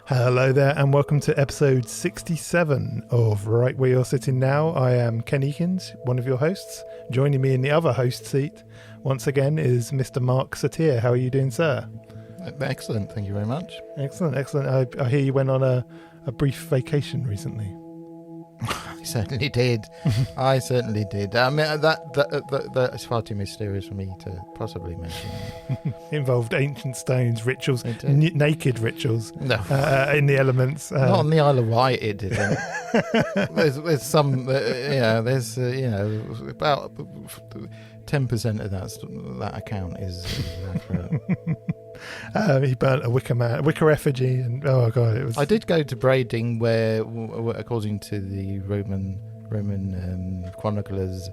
Hello there and welcome to episode 67 of Right Where You're Sitting Now. I am Ken Eakins, one of your hosts. Joining me in the other host seat once again is Mr. Marck Satyr. How are you doing, sir? Excellent, thank you very much. Excellent, excellent. I hear you went on a brief vacation recently. I certainly did. I certainly did. I mean, that is far too mysterious for me to possibly mention. Involved ancient stones, rituals, naked rituals in the elements. Not on the Isle of Wight, it didn't. there's some, there's about 10% of that account is accurate. He burnt a wicker effigy, and oh god, it was. I did go to Brading, where, according to the Roman chroniclers,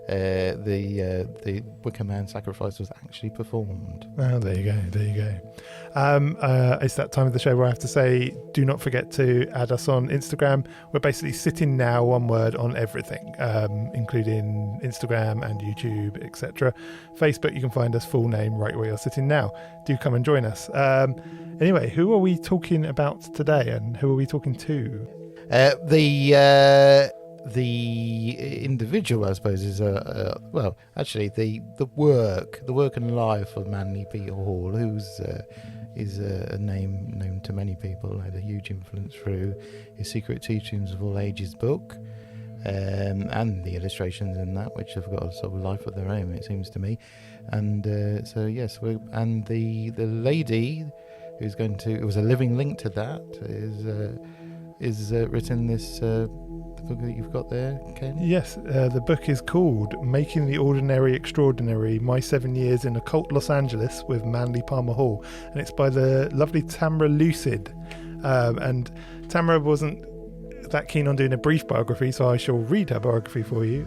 the Wicker Man sacrifice was actually performed. Oh, there you go. It's that time of the show where I have to say, do not forget to add us on Instagram. We're basically sitting now, one word, on everything, including Instagram and YouTube, etc. Facebook, you can find us full name, Right Where You're Sitting Now. Do come and join us. Anyway, who are we talking about today, and who are we talking to? The individual, I suppose, is actually the work and life of Manly Peter Hall, who's is a name known to many people, had a huge influence through his Secret Teachings of All Ages book, and the illustrations in that, which have got a sort of life of their own, it seems to me. And so yes, the lady who's going to, it was a living link to that, is written this book that you've got there, Ken? Yes, the book is called Making the Ordinary Extraordinary, My 7 Years in Occult Los Angeles with Manly Palmer Hall, and it's by the lovely Tamra Lucid. And Tamra wasn't that keen on doing a brief biography, so I shall read her biography for you.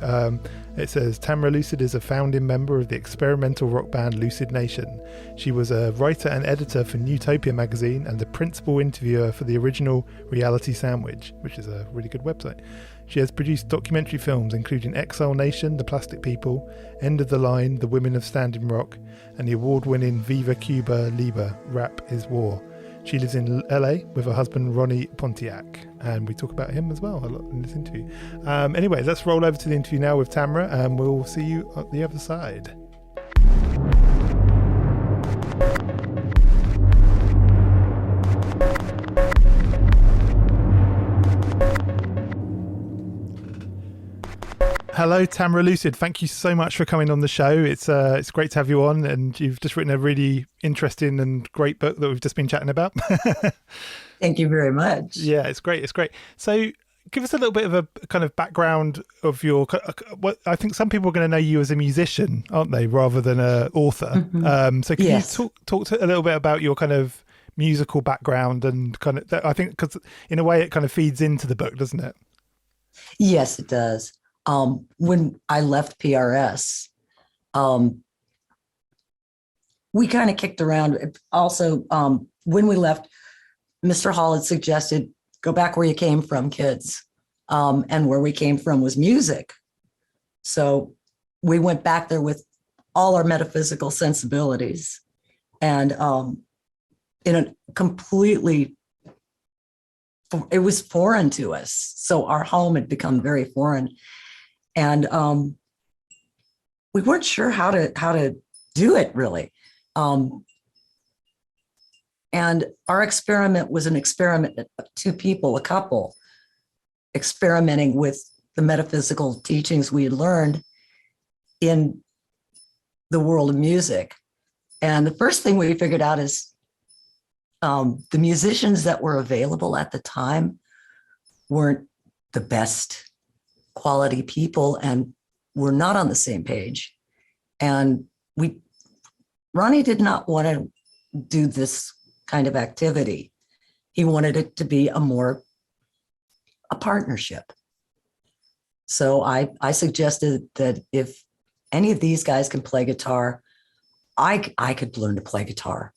It says, Tamra Lucid is a founding member of the experimental rock band Lucid Nation. She was a writer and editor for Newtopia Magazine and the principal interviewer for the original Reality Sandwich, which is a really good website. She has produced documentary films including Exile Nation, The Plastic People, End of the Line, The Women of Standing Rock, and the award-winning Viva Cuba Libre, Rap is War. She lives in LA with her husband Ronnie Pontiac, and we talk about him as well a lot in this interview. Anyway, let's roll over to the interview now with Tamra, and we'll see you at the other side. Hello, Tamra Lucid. Thank you so much for coming on the show. It's great to have you on, and you've just written a really interesting and great book that we've just been chatting about. Thank you very much. Yeah, it's great. It's great. So give us a little bit of a kind of background of your, what I think some people are going to know you as a musician, aren't they, rather than an author. Mm-hmm. So can you talk a little bit about your kind of musical background and kind of, I think, because in a way it kind of feeds into the book, doesn't it? Yes, it does. When I left PRS, we kind of kicked around. Also, when we left, Mr. Hall had suggested, go back where you came from, kids. And where we came from was music. So we went back there with all our metaphysical sensibilities, and in a completely, it was foreign to us. So our home had become very foreign. And we weren't sure how to do it, really. And our experiment was an experiment of two people, a couple, experimenting with the metaphysical teachings we had learned in the world of music. And the first thing we figured out is the musicians that were available at the time weren't the best quality people, and were not on the same page. And Ronnie did not want to do this kind of activity. He wanted it to be a partnership. So I suggested that if any of these guys can play guitar, I could learn to play guitar.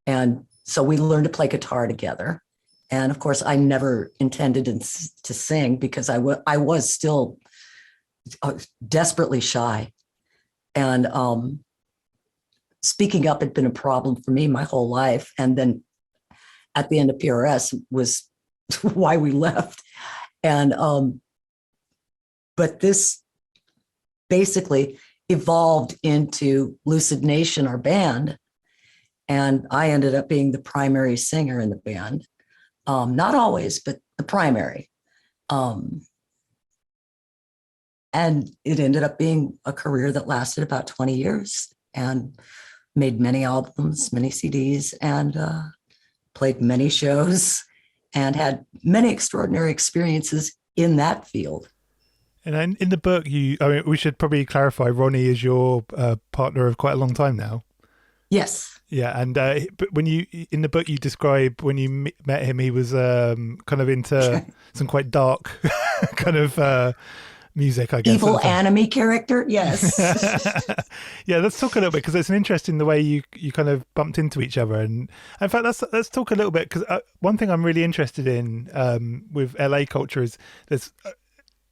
And so we learned to play guitar together. And of course, I never intended to sing because I was still desperately shy. And speaking up had been a problem for me my whole life. And then at the end of PRS was why we left. And but this basically evolved into Lucid Nation, our band. And I ended up being the primary singer in the band. Not always, but the primary. And it ended up being a career that lasted about 20 years and made many albums, many CDs, and played many shows and had many extraordinary experiences in that field. And in the book, we should probably clarify, Ronnie is your partner of quite a long time now. Yes. Yeah, and but when in the book you describe when you met him, he was kind of into some quite dark kind of music, I guess. Evil anime character, yes. Yeah, let's talk a little bit because it's an interesting the way you kind of bumped into each other, and in fact let's talk a little bit because one thing I'm really interested in with LA culture is there's.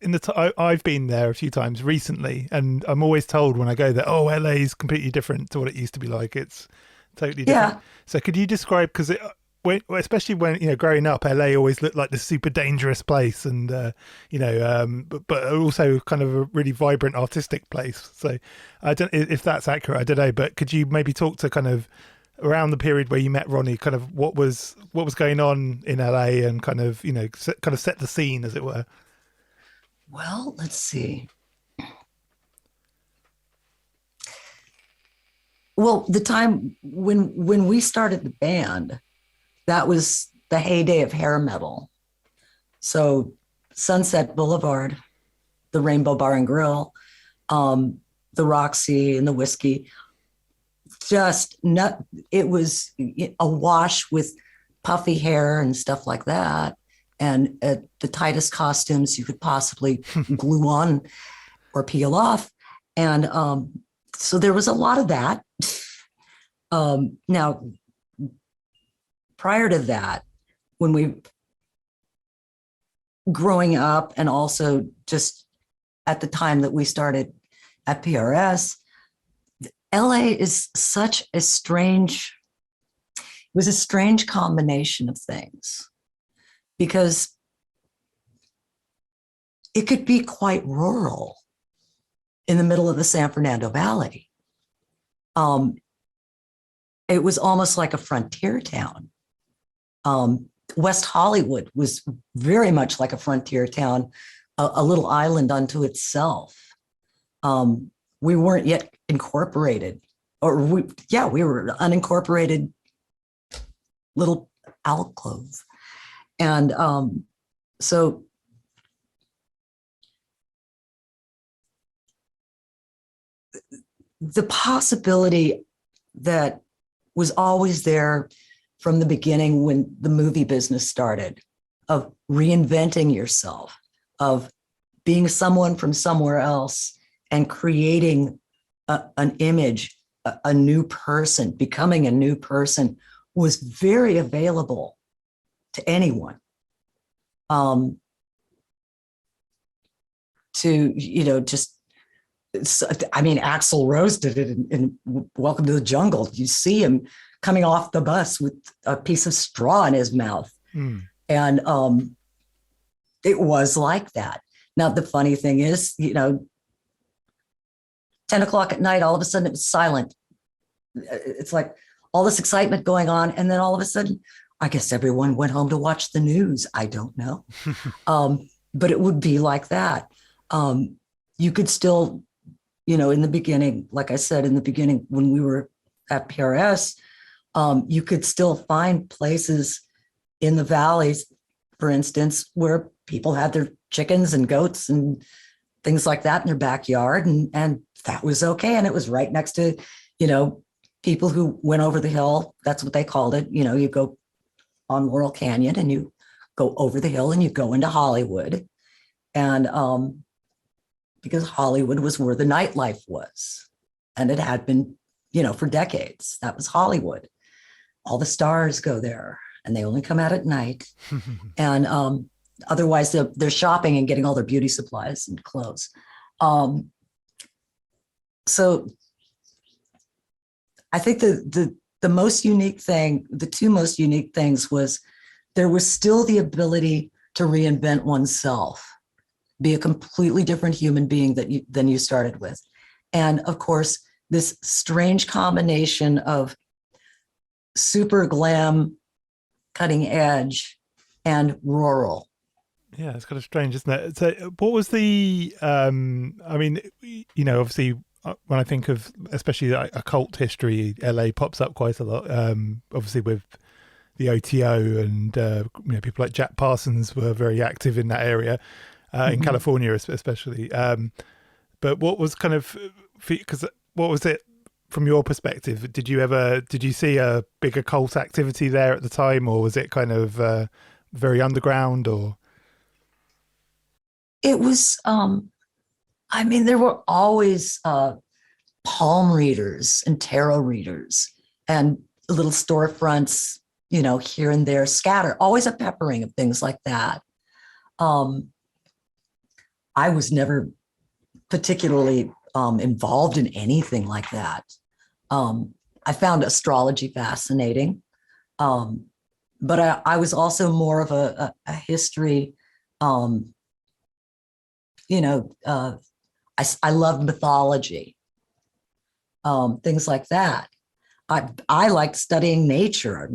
I've been there a few times recently, and I'm always told when I go there, oh, LA is completely different to what it used to be like. It's totally different. Yeah. So could you describe, because especially when, growing up, LA always looked like this super dangerous place and, but also kind of a really vibrant artistic place. So I don't know if that's accurate. I don't know, but could you maybe talk to kind of around the period where you met Ronnie, kind of what was going on in LA and kind of, kind of set the scene, as it were? Well, let's see. Well, the time when we started the band, that was the heyday of hair metal. So Sunset Boulevard, the Rainbow Bar and Grill, the Roxy and the Whiskey, it was awash with puffy hair and stuff like that. And the tightest costumes you could possibly glue on or peel off. And so there was a lot of that. Now, prior to that, growing up and also just at the time that we started at PRS, LA is such a strange combination of things. Because it could be quite rural in the middle of the San Fernando Valley. It was almost like a frontier town. West Hollywood was very much like a frontier town, a little island unto itself. We weren't yet incorporated, we were an unincorporated little alcove. And so the possibility that was always there from the beginning when the movie business started of reinventing yourself, of being someone from somewhere else and creating an image, a new person, becoming a new person was very available to anyone. Axl Rose did it in Welcome to the Jungle. You see him coming off the bus with a piece of straw in his mouth. And it was like that. Now, the funny thing is, 10 o'clock at night, all of a sudden it was silent. It's like all this excitement going on. And then all of a sudden, I guess everyone went home to watch the news. I don't know. But it would be like that. You could still, in the beginning, like I said, in the beginning, when we were at PRS, you could still find places in the valleys, for instance, where people had their chickens and goats and things like that in their backyard. And that was okay. And it was right next to, people who went over the hill. That's what they called it. You go on Laurel Canyon and you go over the hill and you go into Hollywood. And because Hollywood was where the nightlife was. And it had been, for decades. That was Hollywood. All the stars go there and they only come out at night. And otherwise they're shopping and getting all their beauty supplies and clothes. So I think the most unique thing, the two most unique things was there was still the ability to reinvent oneself, be a completely different human being than you started with. And of course, this strange combination of super glam, cutting edge, and rural. Yeah, it's kind of strange, isn't it? So what was the, obviously when I think of especially like occult history, LA pops up quite a lot, obviously with the OTO and, people like Jack Parsons were very active in that area, in California especially. But what was kind of, because what was it from your perspective? Did you see a big occult activity there at the time, or was it kind of very underground, or? It was, there were always palm readers and tarot readers and little storefronts, here and there, scattered, always a peppering of things like that. I was never particularly involved in anything like that. I found astrology fascinating, but I was also more of a history. I love mythology, things like that. I liked studying nature.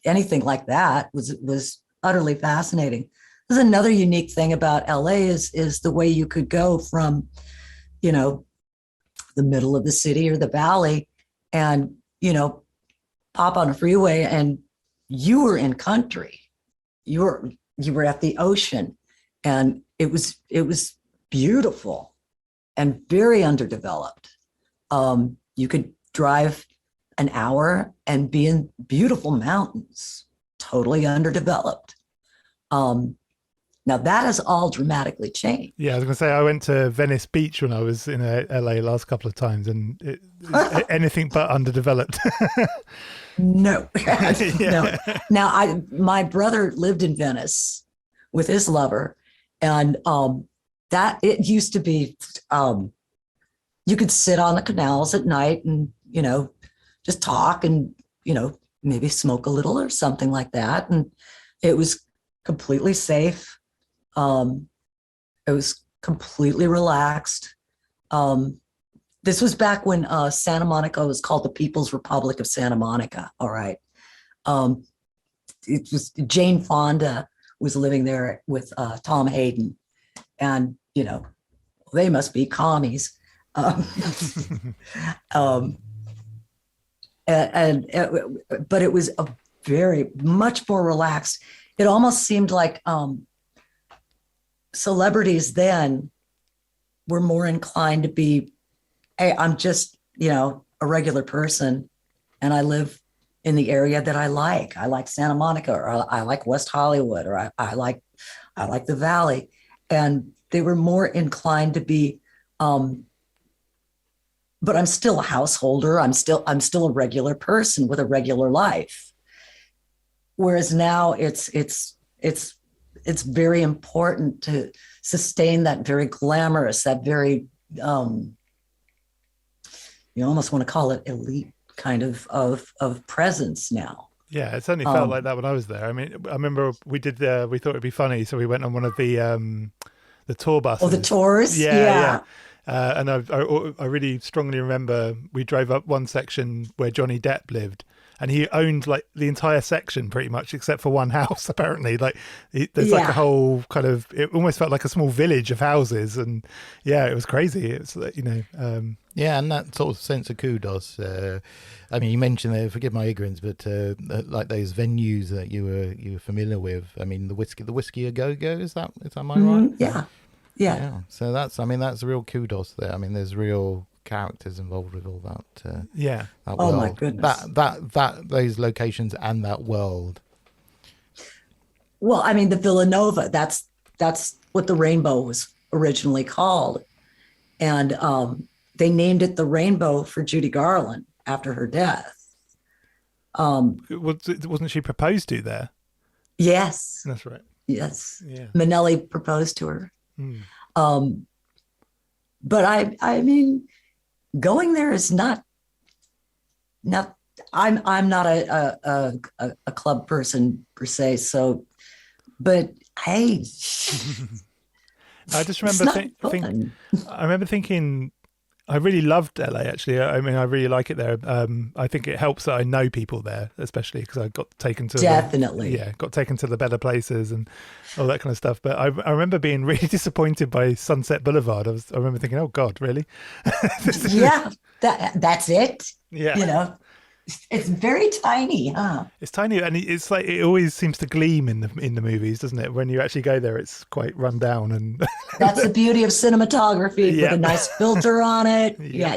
Anything like that was utterly fascinating. There's another unique thing about LA is the way you could go from, the middle of the city or the valley and, pop on a freeway and you were in country. You were at the ocean, and it was beautiful and very underdeveloped. You could drive an hour and be in beautiful mountains, totally underdeveloped. Now that has all dramatically changed. Yeah, I was going to say, I went to Venice Beach when I was in LA last couple of times, and anything but underdeveloped. No, Yeah. no. Now my brother lived in Venice with his lover, and that it used to be, you could sit on the canals at night and, just talk and, maybe smoke a little or something like that. And it was completely safe. It was completely relaxed. This was back when Santa Monica was called the People's Republic of Santa Monica. All right. It was Jane Fonda was living there with Tom Hayden, and they must be commies. But it was a very much more relaxed. It almost seemed like celebrities then were more inclined to be, hey, I'm just, a regular person and I live in the area that I like. I like Santa Monica, or I like West Hollywood, or I like the Valley. And they were more inclined to be, but I'm still a householder. I'm still a regular person with a regular life. Whereas now it's very important to sustain that very glamorous, that very, you almost want to call it elite kind of presence now. Yeah, it certainly felt like that when I was there. I mean, I remember we thought it'd be funny, so we went on one of the tour buses. Oh, the tours? Yeah. And I really strongly remember we drove up one section where Johnny Depp lived, and he owned like the entire section pretty much, except for one house. Apparently, like there's like a whole kind of, it almost felt like a small village of houses, and yeah, it was crazy. It's like, yeah, and that sort of sense of kudos. I mean, you mentioned there, forgive my ignorance, but like those venues that you were familiar with. I mean, the whiskey a go go, is that am I right? Yeah. Yeah. So that's real kudos there. I mean, there's real characters involved with all that. Yeah. That Oh world. my goodness. That those locations and that world. Well, I mean, the Villanova, that's what the Rainbow was originally called. And they named it the Rainbow for Judy Garland after her death. Wasn't she proposed to there? Yes. That's right. Yes. Yeah. Minnelli proposed to her. Mm. But I mean, going there is not. I'm not a club person per se. So, but hey, I just remember I remember thinking I really loved LA actually. I mean, I really like it there. I think it helps that I know people there, especially because I got taken to got taken to the better places and all that kind of stuff. But I remember being really disappointed by Sunset Boulevard. I remember thinking, oh God, really? Yeah, that's it. Yeah, you know, it's very tiny, huh? It's tiny, and it's like it always seems to gleam in the movies, doesn't it? When you actually go there, it's quite run down, and that's the beauty of cinematography with a nice filter on it. Yeah.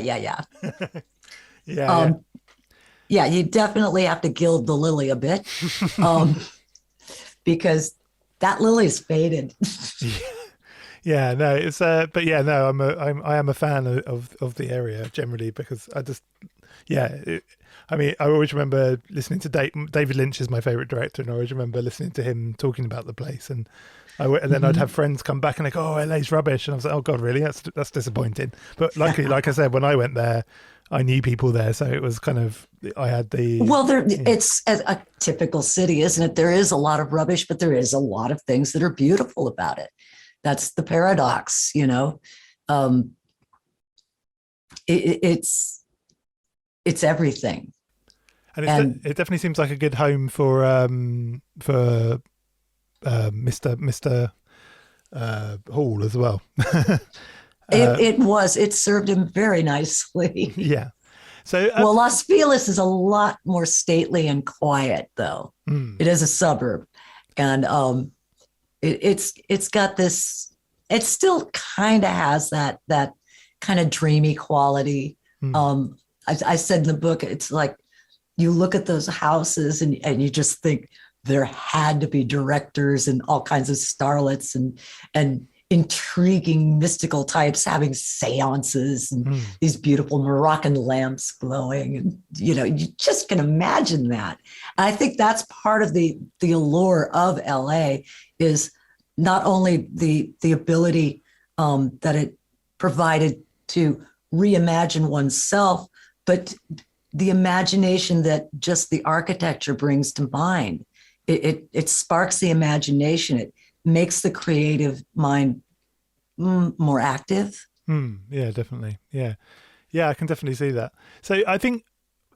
Yeah, you definitely have to gild the lily a bit, because that lily's faded. Yeah, no, it's but yeah, no, I am a fan of the area generally because I just I mean, I always remember listening to David Lynch is my favorite director, and I always remember listening to him talking about the place, and then I'd have friends come back and like, oh, LA's rubbish, and I was like, oh God, really? That's disappointing. But luckily, like I said, when I went there, I knew people there, so it was kind of I had the it's a typical city, isn't it? There is a lot of rubbish, but there is a lot of things that are beautiful about it. That's the paradox, you know. It's everything. And it definitely seems like a good home for Mr. Hall as well. It served him very nicely. Yeah. So well, Los Feliz is a lot more stately and quiet, though. It is a suburb, and it's got this. It still kind of has that kind of dreamy quality. I said in the book, it's like you look at those houses and you just think there had to be directors and all kinds of starlets and intriguing mystical types having seances and these beautiful Moroccan lamps glowing. And, you know, you just can imagine that. And I think that's part of the allure of LA is not only the ability that it provided to reimagine oneself, but the imagination that just the architecture brings to mind. It sparks the imagination. It makes the creative mind more active. Yeah, definitely. Yeah, I can definitely see that. So I think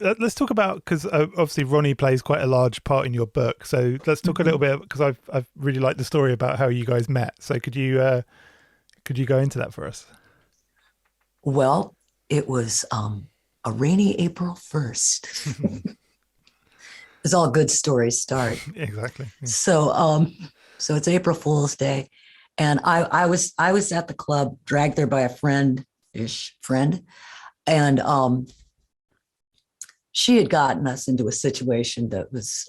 let's talk about, because obviously Ronnie plays quite a large part in your book. So let's talk a little bit, because I've really liked the story about how you guys met. So could you go into that for us? Well, it was a rainy April 1st. As all good stories start. Exactly. Yeah. So it's April Fool's Day, and I was at the club, dragged there by a friend, and she had gotten us into a situation that was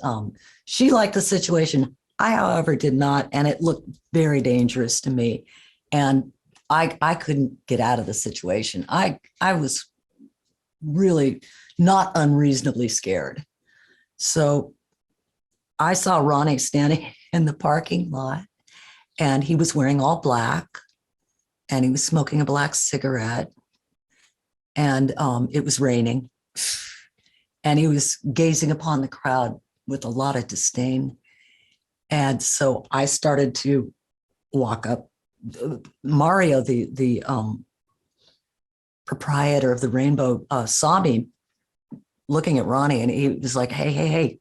she liked the situation. I, however, did not, and it looked very dangerous to me, and I couldn't get out of the situation. I was really not unreasonably scared. So I saw Ronnie standing in the parking lot, and he was wearing all black, and he was smoking a black cigarette, and it was raining, and he was gazing upon the crowd with a lot of disdain. And so I started to walk up. Mario, the proprietor of the Rainbow, saw me looking at Ronnie, and he was like, hey,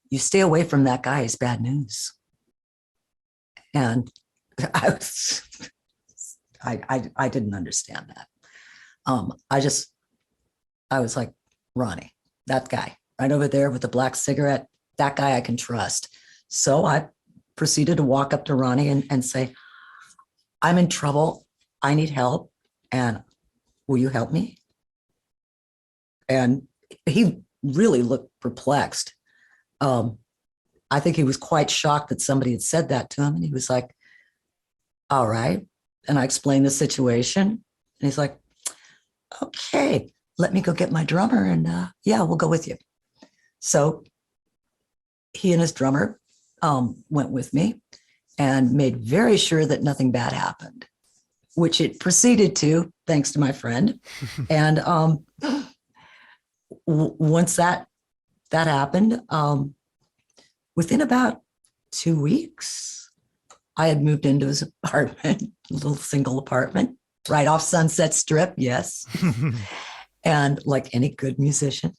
you stay away from that guy. It's bad news. And I didn't understand that. I was like, Ronnie, that guy right over there with the black cigarette, that guy I can trust. So I proceeded to walk up to Ronnie and say, I'm in trouble. I need help. And will you help me? And he really looked perplexed. I think he was quite shocked that somebody had said that to him. And he was like, all right. And I explained the situation. And he's like, okay, let me go get my drummer. And yeah, we'll go with you. So he and his drummer went with me and made very sure that nothing bad happened, which it proceeded to, thanks to my friend. And once that happened, within about 2 weeks, I had moved into his apartment, a little single apartment, right off Sunset Strip, yes. And like any good musician.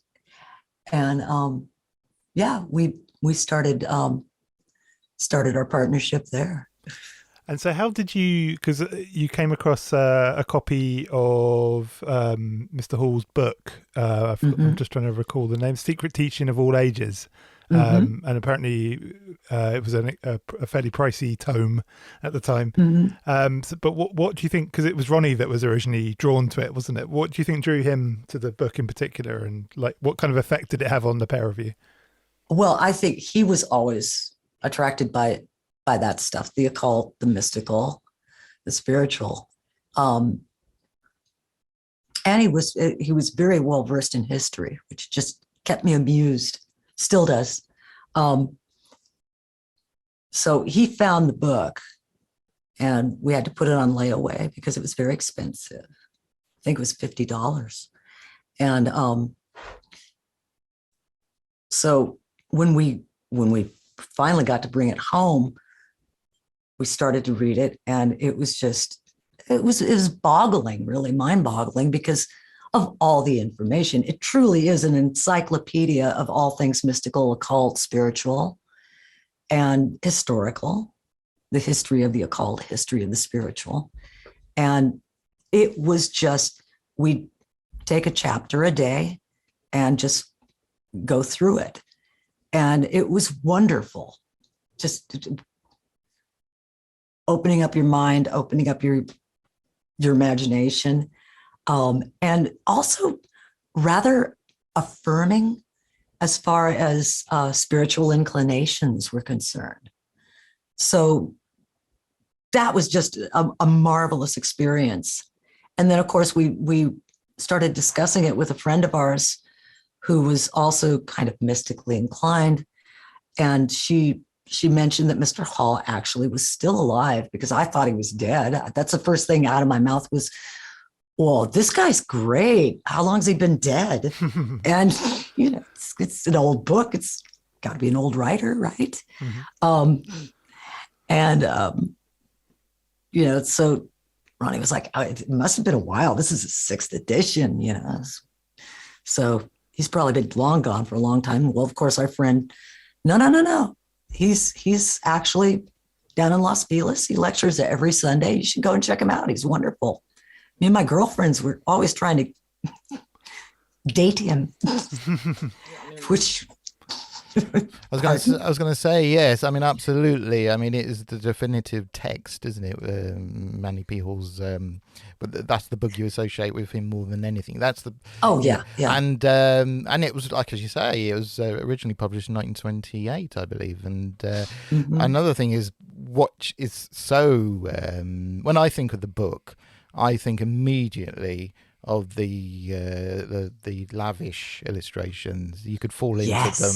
And yeah, we started our partnership there. And so how did you, because you came across a copy of Mr. Hall's book, I'm just trying to recall the name, Secret Teaching of All Ages. And apparently it was a fairly pricey tome at the time. But what do you think, because it was Ronnie that was originally drawn to it, wasn't it? What do you think drew him to the book in particular? And like, what kind of effect did it have on the pair of you? Well, I think he was always attracted by that stuff, the occult, the mystical, the spiritual. And he was very well versed in history, which just kept me amused, still does. So he found the book and we had to put it on layaway because it was very expensive. I think it was $50. And so when we finally got to bring it home, we started to read it, and it was boggling, really mind-boggling, because of all the information. It truly is an encyclopedia of all things mystical, occult, spiritual, and historical, the history of the occult, history of the spiritual. And it was just, we'd take a chapter a day and just go through it. And it was wonderful, just opening up your mind, opening up your imagination, and also rather affirming as far as spiritual inclinations were concerned. So that was just a marvelous experience. And then, of course, we started discussing it with a friend of ours who was also kind of mystically inclined. And she mentioned that Mr. Hall actually was still alive, because I thought he was dead. That's the first thing out of my mouth was, well, this guy's great. How long's he been dead? And, you know, it's an old book. It's got to be an old writer, right? You know, so Ronnie was like, oh, it must have been a while. This is a 6th edition, you know. So he's probably been long gone for a long time. Well, of course, our friend, no. He's actually down in Los Feliz. He lectures every Sunday. You should go and check him out. He's wonderful. Me and my girlfriends were always trying to date him, which I was going to say, yes. I mean, absolutely. I mean, it is the definitive text, isn't it? Manny P. Hall's, but that's the book you associate with him more than anything. That's the yeah. And it was, like, as you say, it was originally published in 1928, I believe. And another thing is, what is so when I think of the book, I think immediately of the lavish illustrations. You could fall into them.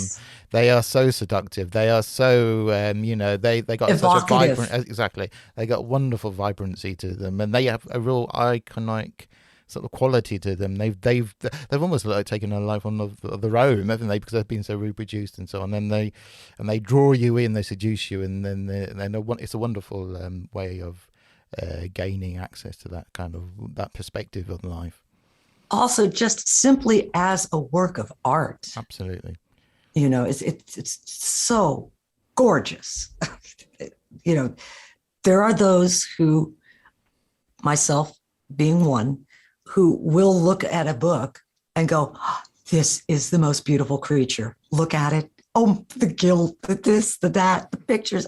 They are so seductive. They are so they got evocative. Such a vibrant, exactly. They got wonderful vibrancy to them, and they have a real iconic sort of quality to them. They've almost like taken a life on of their own, haven't they? Because they've been so reproduced and so on. And they draw you in, they seduce you, and then it's a wonderful way of gaining access to that perspective on life. Also, just simply as a work of art. Absolutely. You know, it's so gorgeous. You know, there are those who, myself being one, who will look at a book and go, oh, this is the most beautiful creature. Look at it. Oh, the gilt, the this, the that, the pictures.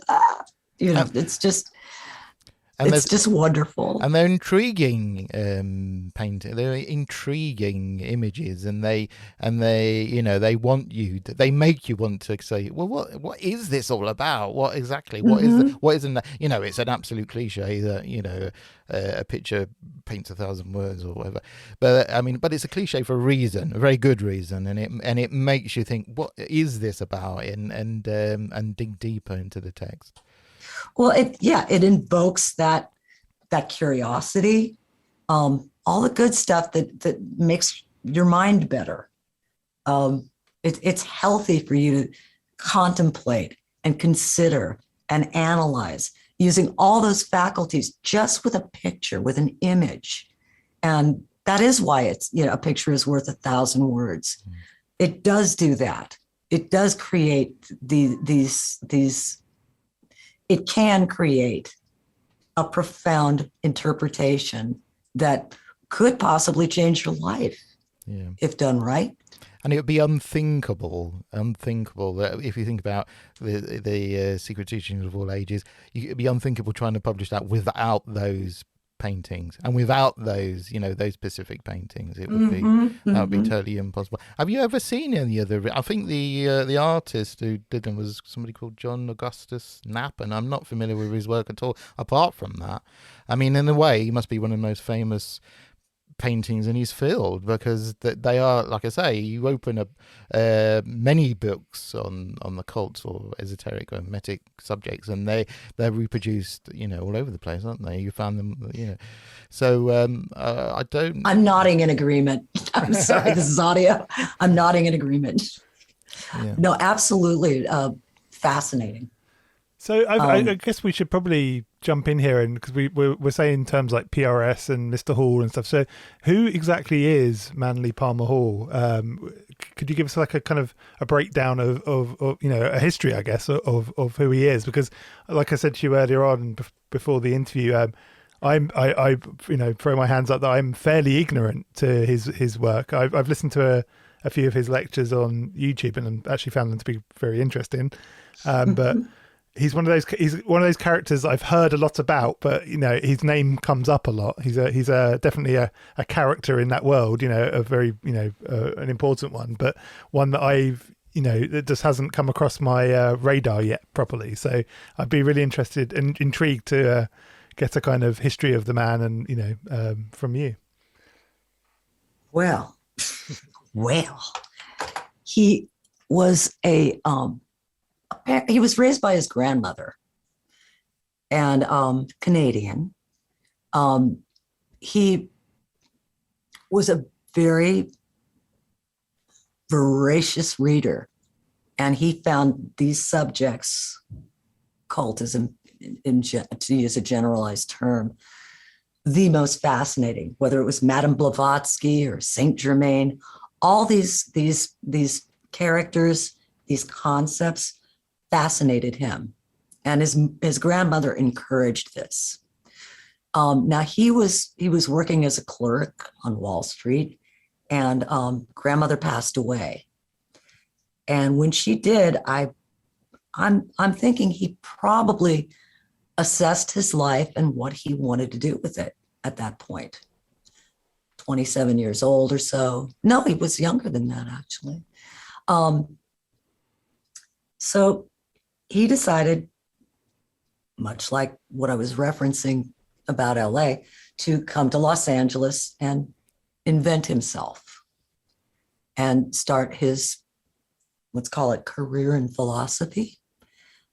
You know, it's just. And it's just wonderful. And they're intriguing painting. They're intriguing images, and they they want you. They make you want to say, well, what is this all about? What exactly? What is in that? It's an absolute cliche that a picture paints 1,000 words or whatever. But but it's a cliche for a reason, a very good reason, and it makes you think, what is this about? And dig deeper into the text. Well, it invokes that curiosity, all the good stuff that makes your mind better. It's healthy for you to contemplate and consider and analyze using all those faculties just with a picture, with an image. And that is why it's, a picture is worth 1,000 words. It does do that. It does create these. It can create a profound interpretation that could possibly change your life if done right. And it would be unthinkable that if you think about the secret teachings of all ages, it'd be unthinkable trying to publish that without those paintings and without those those specific paintings. It would that would be totally impossible. Have you ever seen any other? I think the artist who did them was somebody called John Augustus Knapp, and I'm not familiar with his work at all apart from that. In a way he must be one of the most famous paintings in his field, because they are, like I say, you open up many books on the cults or esoteric or hermetic subjects, and they're reproduced all over the place, aren't they? You found them, so I'm nodding in agreement. I'm sorry, this is audio. I'm nodding in agreement. No, absolutely fascinating. So I guess we should probably jump in here, and because we're saying terms like PRS and Mr. Hall and stuff. So who exactly is Manly Palmer Hall? Could you give us like a kind of a breakdown of a history, I guess, of who he is? Because like I said to you earlier on before the interview, I throw my hands up that I'm fairly ignorant to his work. I've listened to a few of his lectures on YouTube and actually found them to be very interesting, but. He's one of those characters I've heard a lot about, but his name comes up a lot. He's definitely a character in that world, a very an important one, but one that I've that just hasn't come across my radar yet properly. So I'd be really interested and intrigued to get a kind of history of the man and from you. Well, he was he was raised by his grandmother and Canadian. He was a very voracious reader, and he found these subjects, cultism, to use a generalized term, the most fascinating, whether it was Madame Blavatsky or Saint Germain, all these characters, these concepts fascinated him, and his grandmother encouraged this. Now he was working as a clerk on Wall Street, and grandmother passed away. And when she did, I'm thinking he probably assessed his life and what he wanted to do with it at that point. 27 years old or so. No, he was younger than that, actually. So he decided, much like what I was referencing about LA, to come to Los Angeles and invent himself and start his, let's call it, career in philosophy.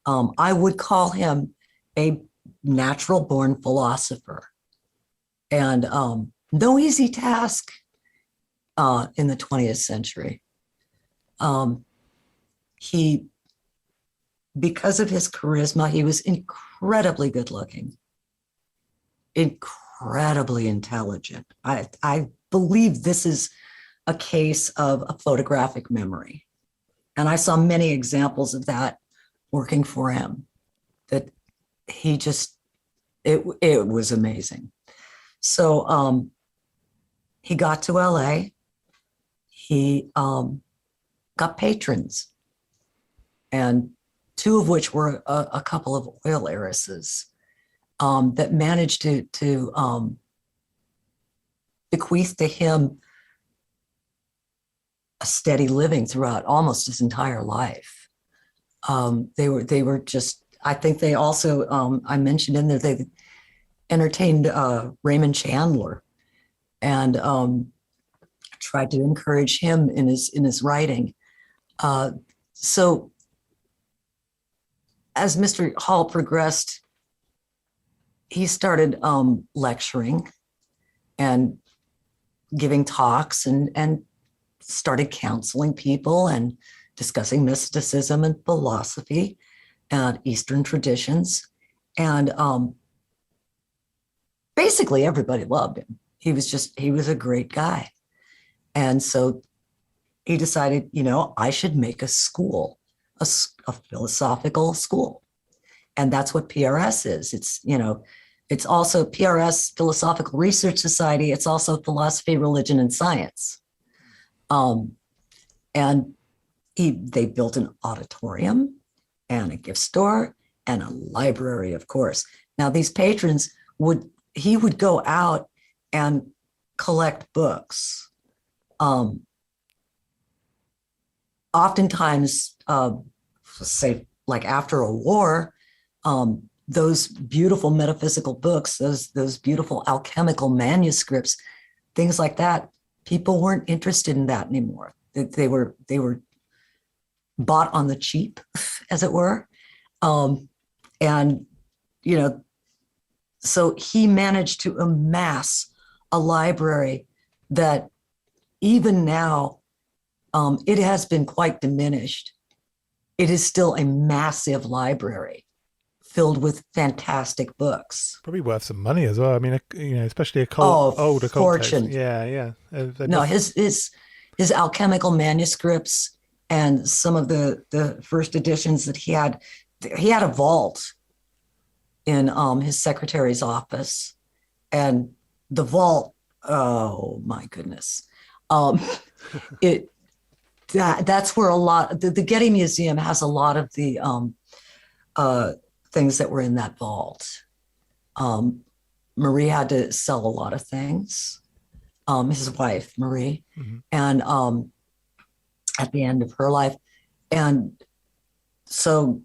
I would call him a natural born philosopher, and no easy task in the 20th century. Because of his charisma, he was incredibly good looking, incredibly intelligent. I believe this is a case of a photographic memory. And I saw many examples of that working for him, that he just, it was amazing. So he got to LA, he got patrons, and two of which were a couple of oil heiresses. that managed to bequeath to him a steady living throughout almost his entire life. They were just, I think they also, I mentioned in there, they entertained Raymond Chandler and tried to encourage him in his writing. So as Mr. Hall progressed, he started lecturing and giving talks and started counseling people and discussing mysticism and philosophy and Eastern traditions. And basically everybody loved him. He was a great guy. And so he decided, I should make a school, a philosophical school. And that's what PRS is. It's also PRS, Philosophical Research Society. It's also philosophy, religion, and science. And they built an auditorium and a gift store and a library, of course. Now, these patrons he would go out and collect books. Oftentimes, say, like after a war, those beautiful metaphysical books, those beautiful alchemical manuscripts, things like that, people weren't interested in that anymore. They were bought on the cheap, as it were. And, so he managed to amass a library that even now, it has been quite diminished. It is still a massive library filled with fantastic books. Probably worth some money as well. I mean, especially old occult fortune. Text. Yeah. No, his alchemical manuscripts and some of the first editions that he had a vault in his secretary's office, and the vault, oh my goodness, that's where a lot, the Getty Museum has a lot of the things that were in that vault. Marie had to sell a lot of things, his wife, Marie, and at the end of her life. And so,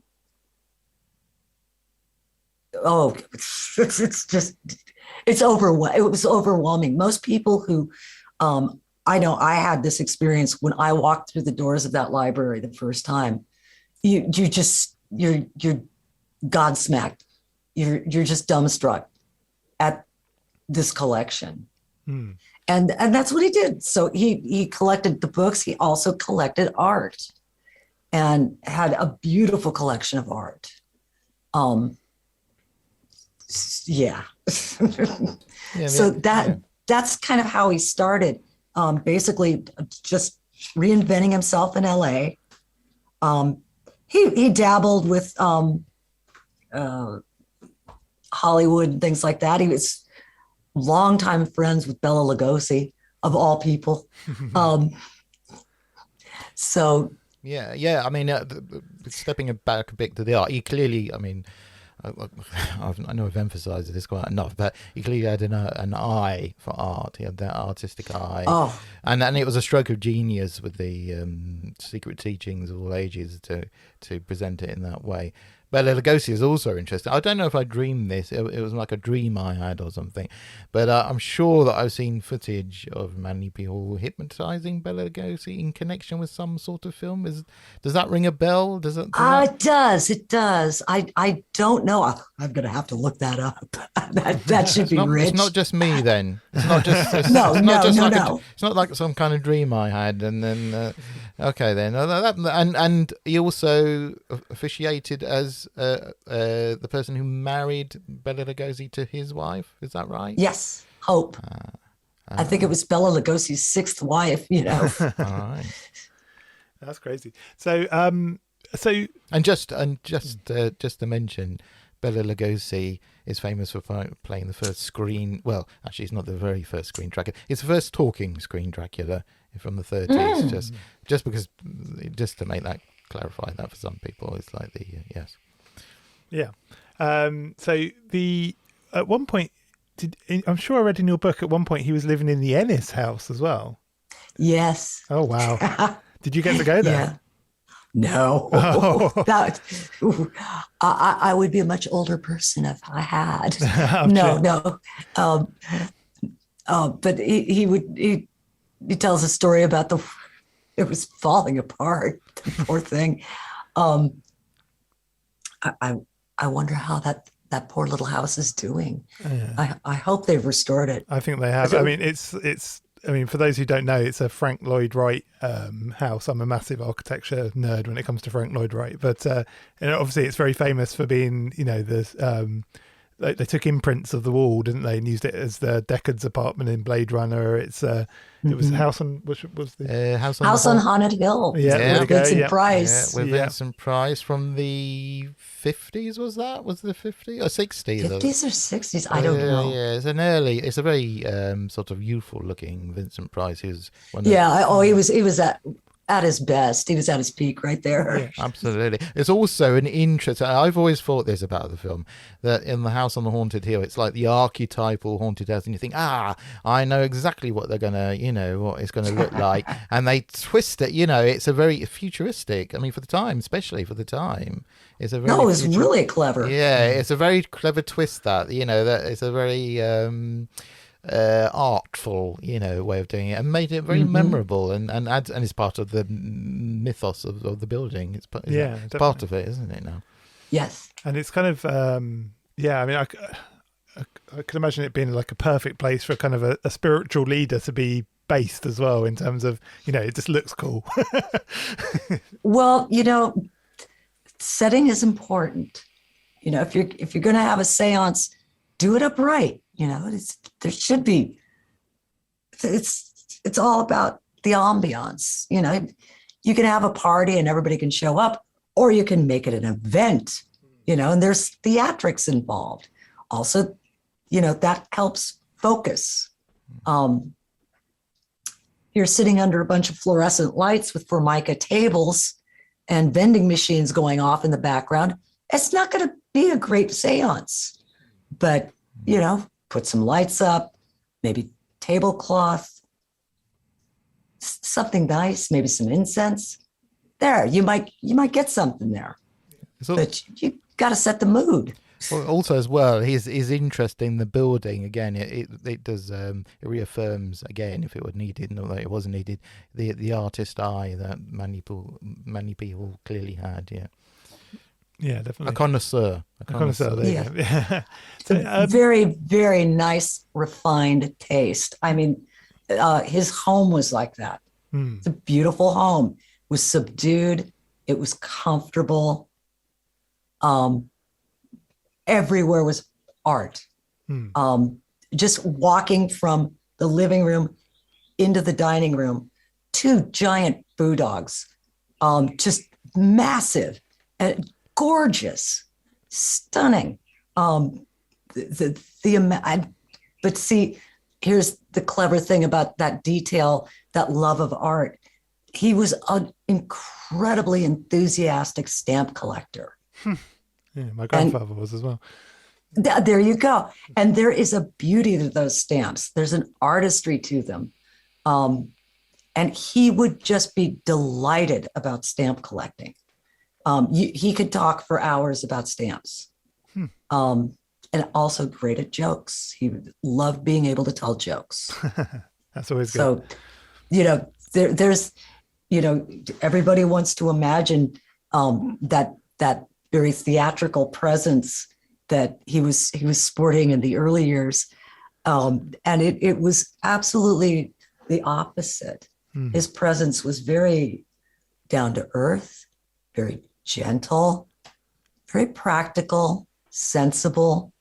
it's overwhelming. It was overwhelming. Most people who, I know I had this experience when I walked through the doors of that library the first time. You're godsmacked. You're just dumbstruck at this collection. And that's what he did. So he collected the books. He also collected art and had a beautiful collection of art. Yeah. So that's kind of how he started. Basically just reinventing himself in LA. He dabbled with Hollywood and things like that. He was longtime friends with Bela Lugosi, of all people. So yeah. I mean, stepping back a bit to the art, he clearly, I mean, I know I've emphasized this quite enough, but he clearly had an eye for art. He had that artistic eye. And it was a stroke of genius with the secret teachings of all ages to present it in that way. Bela Lugosi is also interesting. I don't know if I dreamed this. It was like a dream I had or something. But I'm sure that I've seen footage of Manly P. Hall hypnotizing Bela Lugosi in connection with some sort of film. Does that ring a bell? It does. I don't know. I'm going to have to look that up. that should be rich. It's not just me then. It's not just... No. It's not like some kind of dream I had and then... Okay then, and he also officiated as the person who married Bela Lugosi to his wife. Is that right? Yes, Hope. I think it was Bela Lugosi's sixth wife. All right. That's crazy. So just to mention, Bela Lugosi is famous for playing the first screen. Well, actually, it's not the very first screen Dracula. It's the first talking screen Dracula from the 30s. Just because, just to make that clarify that for some people, it's like yes. Yeah. So at one point, I'm sure I read in your book at one point he was living in the Ennis house as well. Yes. Oh wow! Did you get to go there? Yeah. No. Oh. I would be a much older person if I had. Sure. No. But he tells a story about it was falling apart. The poor thing. I wonder how that poor little house is doing. Yeah. I hope they've restored it. I think they have. I mean, it's. I mean, for those who don't know, it's a Frank Lloyd Wright house. I'm a massive architecture nerd when it comes to Frank Lloyd Wright, but obviously it's very famous for being, they took imprints of the wall, didn't they, and used it as the Deckard's apartment in Blade Runner. It was House on House on Haunted Hill. Yeah, with Vincent Price. Yeah, with Vincent Price from the 50s. Was the 50s or 60s? 50s or 60s? I don't know. Yeah, it's a very sort of youthful looking Vincent Price. He was he was at his best. He was at his peak right there. Yeah, absolutely. It's also an interest. I've always thought this about the film, that in the House on the Haunted Hill, it's like the archetypal haunted house, and you think, I know exactly what they're gonna, what it's gonna look like, and they twist it. It's a very futuristic. I mean, for the time, especially for the time, it's a very. No, it's really clever. Yeah, it's a very clever twist. That that it's a very. Artful, way of doing it, and made it very memorable, and it's part of the mythos of the building. It's part of it, isn't it now? Yes, and it's kind of I mean, I could imagine it being like a perfect place for kind of a spiritual leader to be based as well, in terms of it just looks cool. Well, setting is important. If you're going to have a seance, do it upright. There should be. It's all about the ambiance. You can have a party and everybody can show up, or you can make it an event. And there's theatrics involved. Also, that helps focus. You're sitting under a bunch of fluorescent lights with Formica tables and vending machines going off in the background. It's not going to be a great seance, but put some lights up, maybe tablecloth, something nice, maybe some incense. There, you might get something there. But you got to set the mood. Well, also as well, his interest in the building, again, it does it reaffirms again, if it were needed, not that it wasn't needed, the artist eye that many people clearly had. Yeah, definitely. A connoisseur. There you go. Yeah. So, very, very nice, refined taste. I mean, his home was like that. It's a beautiful home. It was subdued. It was comfortable. Everywhere was art. Just walking from the living room into the dining room, 2 giant bulldogs, just massive and gorgeous, stunning. But see, here's the clever thing about that detail, that love of art. He was an incredibly enthusiastic stamp collector. Yeah, my grandfather was as well. There you go. And there is a beauty to those stamps. There's an artistry to them. And he would just be delighted about stamp collecting. He could talk for hours about stamps. And also great at jokes. He loved being able to tell jokes. That's always good. So, there's, everybody wants to imagine that very theatrical presence that he was sporting in the early years. And it was absolutely the opposite. His presence was very down to earth, very gentle, very practical, sensible,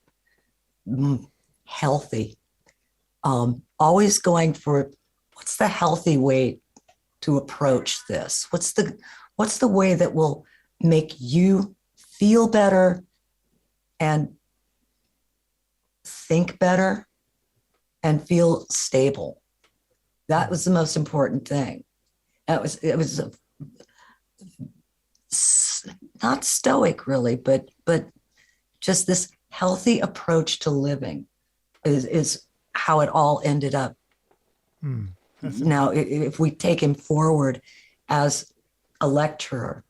healthy. Always going for what's the healthy way to approach this? What's the way that will make you feel better and think better and feel stable? That was the most important thing. It was not stoic really, but just this healthy approach to living is how it all ended up. Now, if we take him forward as a lecturer,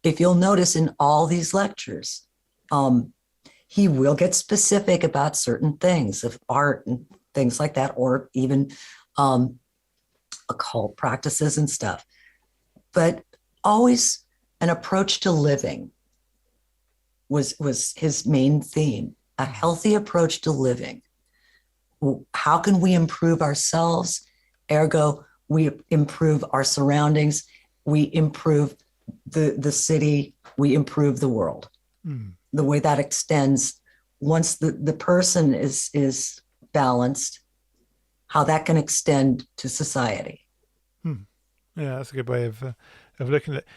if you'll notice in all these lectures, he will get specific about certain things of art and things like that, or even occult practices and stuff. But always an approach to living was his main theme, a healthy approach to living. How can we improve ourselves? Ergo, we improve our surroundings, we improve the city, we improve the world. The way that extends, once the person is balanced, how that can extend to society. Yeah, that's a good way of looking at it.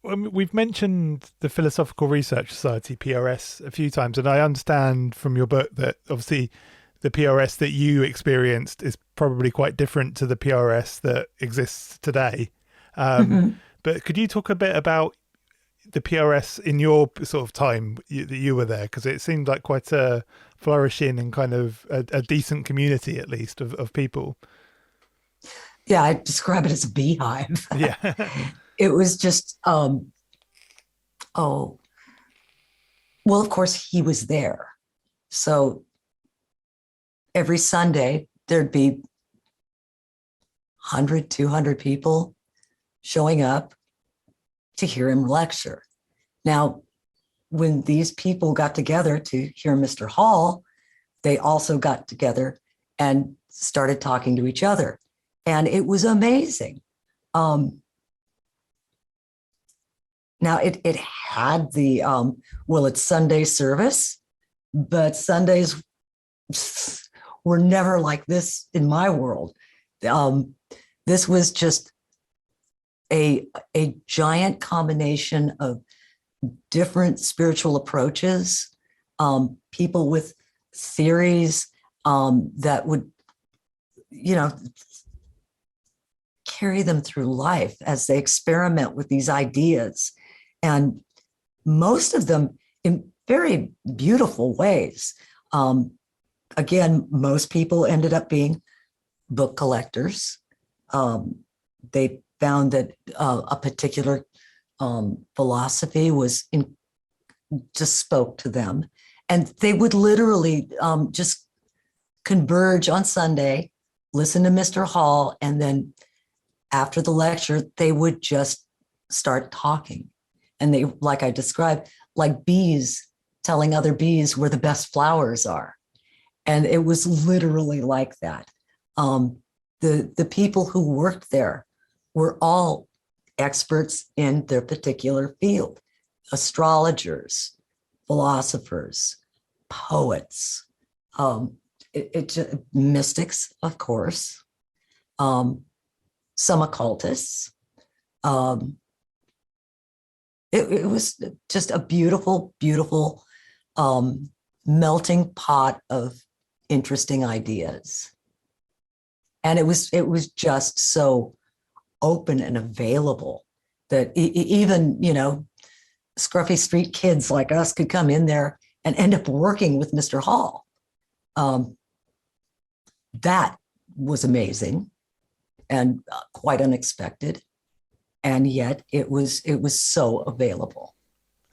We've mentioned the Philosophical Research Society, PRS, a few times, and I understand from your book that obviously the PRS that you experienced is probably quite different to the PRS that exists today. But could you talk a bit about the PRS in your sort of time that you were there? Because it seemed like quite a flourishing and kind of a decent community, at least, of people. Yeah, I describe it as a beehive. Yeah. It was just, well, of course, he was there. So every Sunday, there'd be 100, 200 people showing up to hear him lecture. Now, when these people got together to hear Mr. Hall, they also got together and started talking to each other. And it was amazing. Now, it had the, it's Sunday service, but Sundays were never like this in my world. This was just a giant combination of different spiritual approaches, people with theories that would, carry them through life as they experiment with these ideas. And most of them in very beautiful ways. Again, most people ended up being book collectors. They found that a particular philosophy just spoke to them. And they would literally just converge on Sunday, listen to Mr. Hall, and then after the lecture, they would just start talking. And they, like I described, like bees telling other bees where the best flowers are. And it was literally like that. The people who worked there were all experts in their particular field: astrologers, philosophers, poets, mystics, of course, some occultists. It was just a beautiful, beautiful melting pot of interesting ideas. And it was just so open and available that even, scruffy street kids like us could come in there and end up working with Mr. Hall. That was amazing and quite unexpected. And yet it was so available.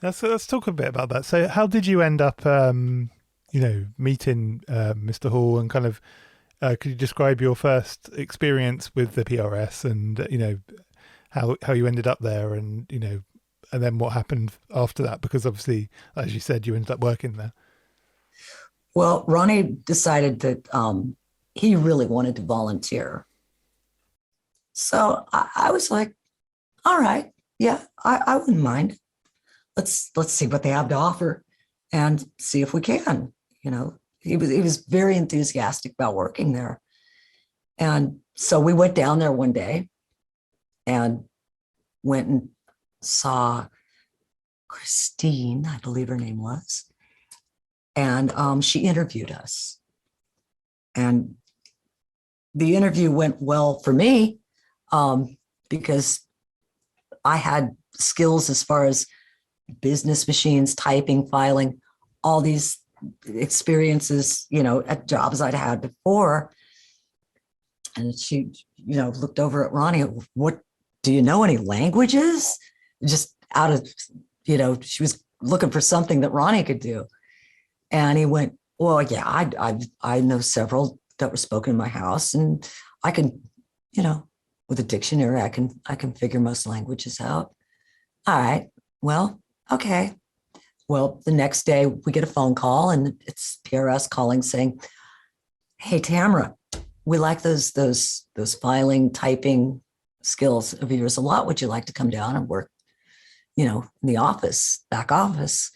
Let's talk a bit about that. So how did you end up, meeting Mr. Hall, and kind of, could you describe your first experience with the PRS and, how you ended up there and, and then what happened after that? Because obviously, as you said, you ended up working there. Well, Ronnie decided that he really wanted to volunteer. So I was like, all right, yeah, I wouldn't mind. Let's see what they have to offer and see if we can. He was very enthusiastic about working there. And so we went down there one day and went and saw Christine, I believe her name was. And she interviewed us. And the interview went well for me because I had skills as far as business machines, typing, filing, all these experiences, at jobs I'd had before. And she, looked over at Ronnie. What, do you know any languages? Just out of, she was looking for something that Ronnie could do. And he went, well, yeah, I know several that were spoken in my house, and I can, with a dictionary, I can figure most languages out. All right, well, okay. Well, the next day we get a phone call, and it's PRS calling saying, hey, Tamra, we like those filing, typing skills of yours a lot. Would you like to come down and work, in the office, back office?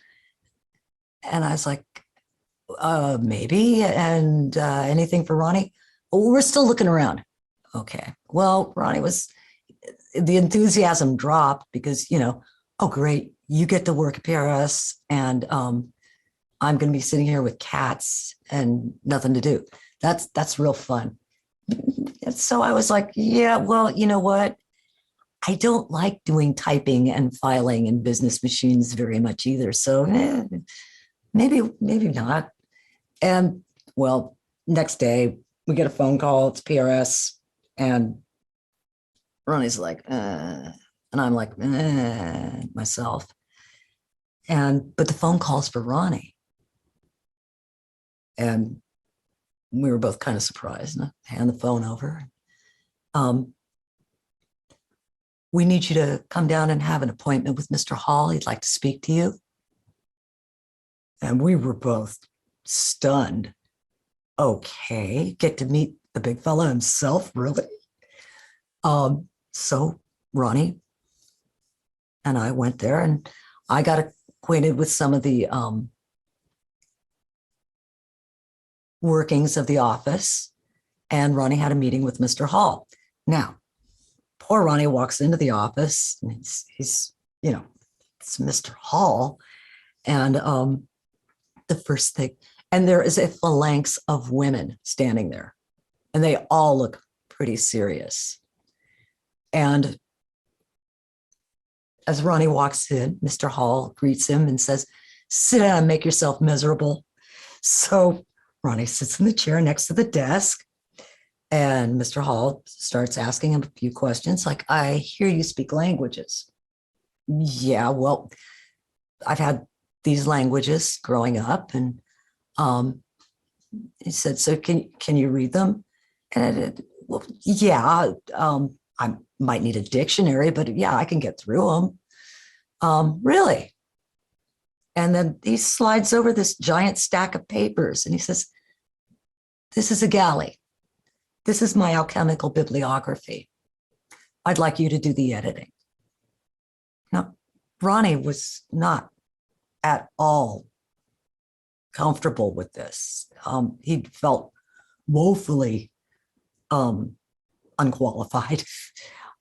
And I was like, maybe. And anything for Ronnie? Oh, we're still looking around. Okay. Well, Ronnie the enthusiasm dropped because, oh, great. You get to work at PRS, and I'm going to be sitting here with cats and nothing to do. That's real fun. And so I was like, yeah, well, you know what? I don't like doing typing and filing and business machines very much either. So maybe not. And well, next day we get a phone call. It's PRS, and Ronnie's like, and I'm like, myself. But the phone call's for Ronnie. And we were both kind of surprised, and I hand the phone over. We need you to come down and have an appointment with Mr. Hall. He'd like to speak to you. And we were both stunned. Okay, get to meet the big fella himself, really? So Ronnie and I went there, and I got acquainted with some of the workings of the office, and Ronnie had a meeting with Mr. Hall. Now, poor Ronnie walks into the office, and he's it's Mr. Hall, and the first thing, and there is a phalanx of women standing there, and they all look pretty serious. And as Ronnie walks in, Mr. Hall greets him and says, sit down and make yourself miserable. So Ronnie sits in the chair next to the desk, and Mr. Hall starts asking him a few questions like, I hear you speak languages. Yeah, well, I've had these languages growing up. And he said, so can you read them? And well, yeah, I might need a dictionary, but yeah, I can get through them. Really? And then he slides over this giant stack of papers, and he says, this is a galley. This is my alchemical bibliography. I'd like you to do the editing. Now, Ronnie was not at all comfortable with this. He felt woefully unqualified.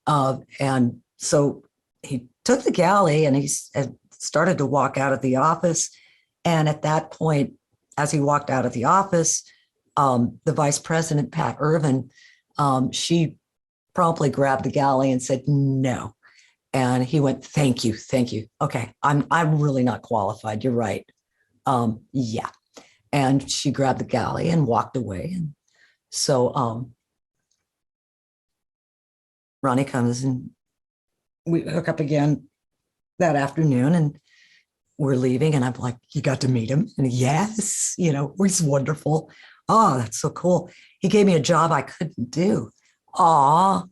And so he took the galley, and he started to walk out of the office. And at that point, as he walked out of the office, the vice president, Pat Irvin, she promptly grabbed the galley and said, no. And he went, thank you. Okay, I'm really not qualified. You're right. Yeah. And she grabbed the galley and walked away. And so Ronnie comes, and we hook up again that afternoon, and we're leaving, and I'm like, you got to meet him? And yes, he's wonderful. Oh, that's so cool. He gave me a job I couldn't do. Well,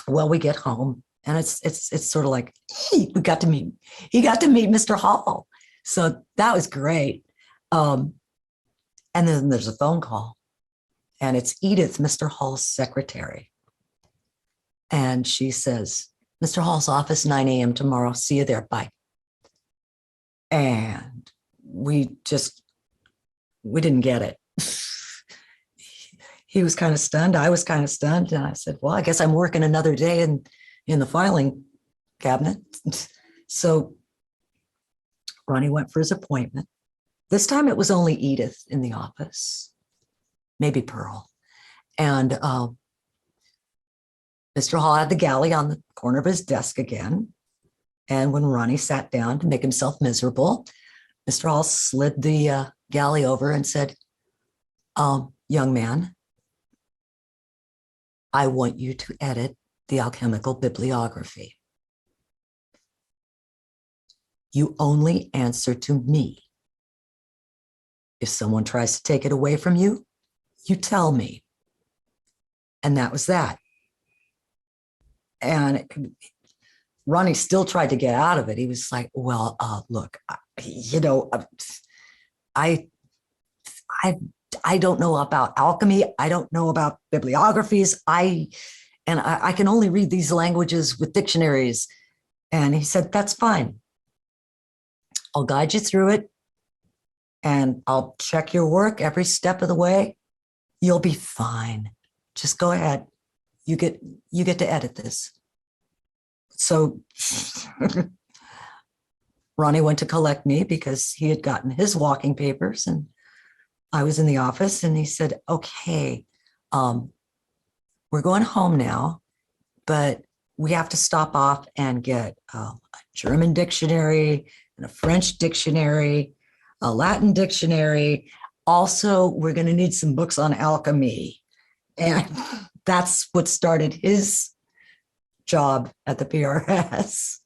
we get home, and it's sort of like, hey, he got to meet Mr. Hall. So that was great. And then there's a phone call, and it's Edith, Mr. Hall's secretary. And she says, Mr. Hall's office, 9 a.m. tomorrow. See you there. Bye. And we didn't get it. He was kind of stunned. I was kind of stunned. And I said, well, I guess I'm working another day in the filing cabinet. So Ronnie went for his appointment. This time it was only Edith in the office, maybe Pearl. And Mr. Hall had the galley on the corner of his desk again. And when Ronnie sat down to make himself miserable, Mr. Hall slid the galley over and said, young man, I want you to edit the alchemical bibliography. You only answer to me. If someone tries to take it away from you, you tell me. And that was that. And Ronnie still tried to get out of it. He was like, well, look, I don't know about alchemy. I don't know about bibliographies. I can only read these languages with dictionaries. And he said, that's fine. I'll guide you through it. And I'll check your work every step of the way. You'll be fine. Just go ahead. You get to edit this. So Ronnie went to collect me because he had gotten his walking papers, and I was in the office, and he said, okay, we're going home now, but we have to stop off and get a German dictionary and a French dictionary, a Latin dictionary. Also, we're going to need some books on alchemy. And that's what started his job at the PRS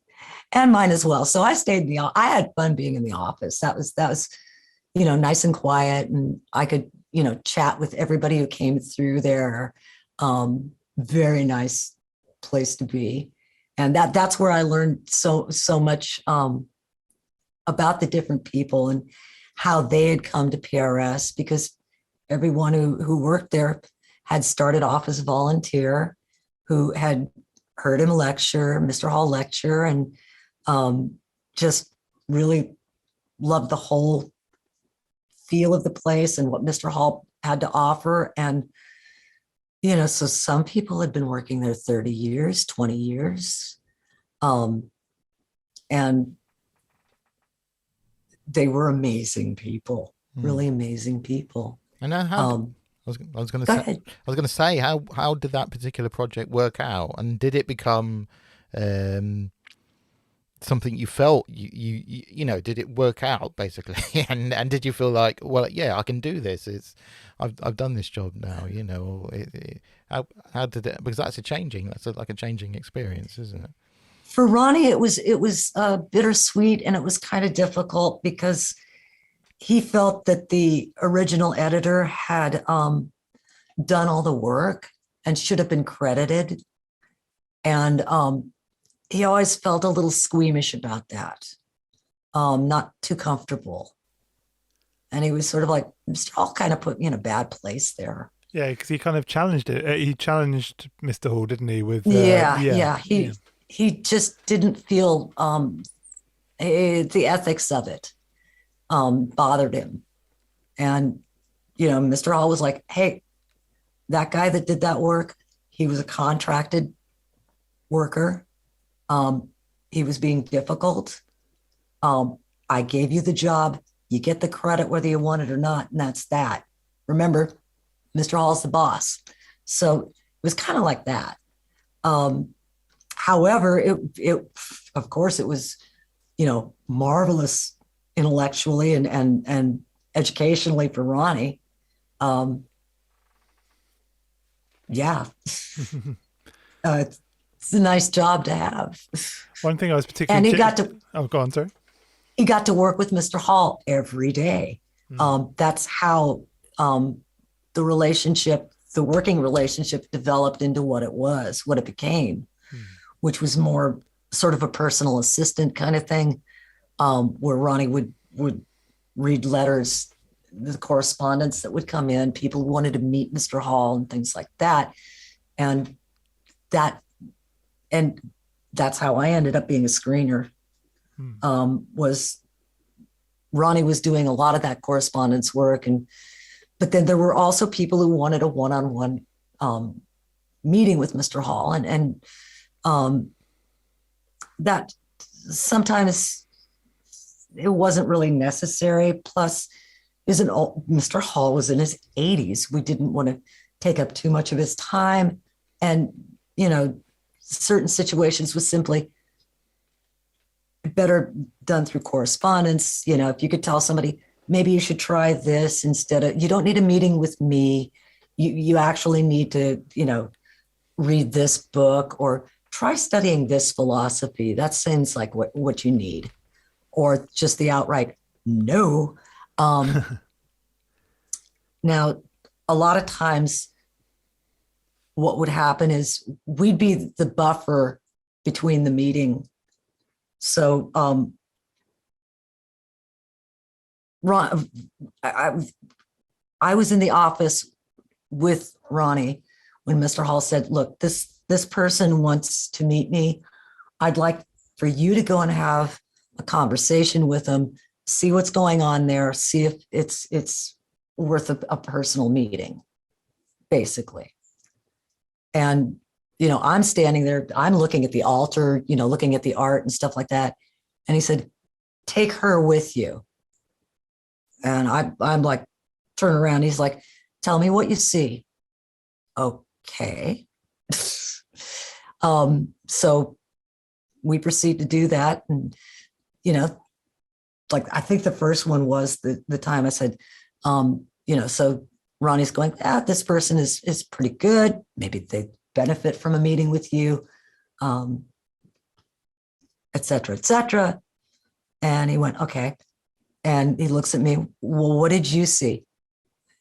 and mine as well. So I stayed I had fun being in the office. That was, nice and quiet. And I could, chat with everybody who came through there. Very nice place to be. And that's where I learned so much about the different people and how they had come to PRS, because everyone who worked there had started off as a volunteer, who had heard him lecture, Mr. Hall lecture, and just really loved the whole feel of the place and what Mr. Hall had to offer. And, so some people had been working there 30 years, 20 years. And they were amazing people, really amazing people. And how? I was going to say, how did that particular project work out, and did it become something you felt did it work out basically, and did you feel like, well, yeah, I can do this? I've done this job now, how did it? Because that's like a changing experience, isn't it? For Ronnie, it was bittersweet, and it was kind of difficult because he felt that the original editor had done all the work and should have been credited. And he always felt a little squeamish about that, not too comfortable. And he was sort of like, Mr. Hall kind of put me in a bad place there. Yeah, because he kind of challenged it. He challenged Mr. Hall, didn't he? With He just didn't feel the ethics of it bothered him. And, Mr. Hall was like, hey, that guy that did that work, he was a contracted worker. He was being difficult. I gave you the job. You get the credit whether you want it or not, and that's that. Remember, Mr. Hall's the boss. So it was kind of like that. However, it of course it was, marvelous intellectually and educationally for Ronnie. It's a nice job to have. One thing I was particularly... And he got to... Oh, go on, sorry. He got to work with Mr. Hall every day. That's how the working relationship developed into what it became, which was more sort of a personal assistant kind of thing, where Ronnie would read letters, the correspondence that would come in. People wanted to meet Mr. Hall and things like that. And that's how I ended up being a screener. Was Ronnie was doing a lot of that correspondence work, but then there were also people who wanted a one-on-one meeting with Mr. Hall, and that sometimes it wasn't really necessary. Plus, Mr. Hall was in his 80s. We didn't want to take up too much of his time, and certain situations was simply, better done through correspondence. You know, if you could tell somebody, maybe you should try this instead of, you don't need a meeting with me. You actually need to, you know, read this book or try studying this philosophy. That seems like what you need. Or just the outright no. Now, a lot of times what would happen is we'd be the buffer between the meeting. So Ron, I was in the office with Ronnie when Mr. Hall said, look, this person wants to meet me. I'd like for you to go and have a conversation with them, see what's going on there, see if it's worth a personal meeting, basically. And, you know, I'm standing there, I'm looking at the altar, you know, looking at the art and stuff like that. And he said, take her with you. And I'm like, turn around. He's like, tell me what you see. Okay. So we proceed to do that. And, you know, like, I think the first one was the time I said, you know, so Ronnie's going, this person is pretty good. Maybe they benefit from a meeting with you, et cetera, et cetera. And he went, okay. And he looks at me, well, what did you see?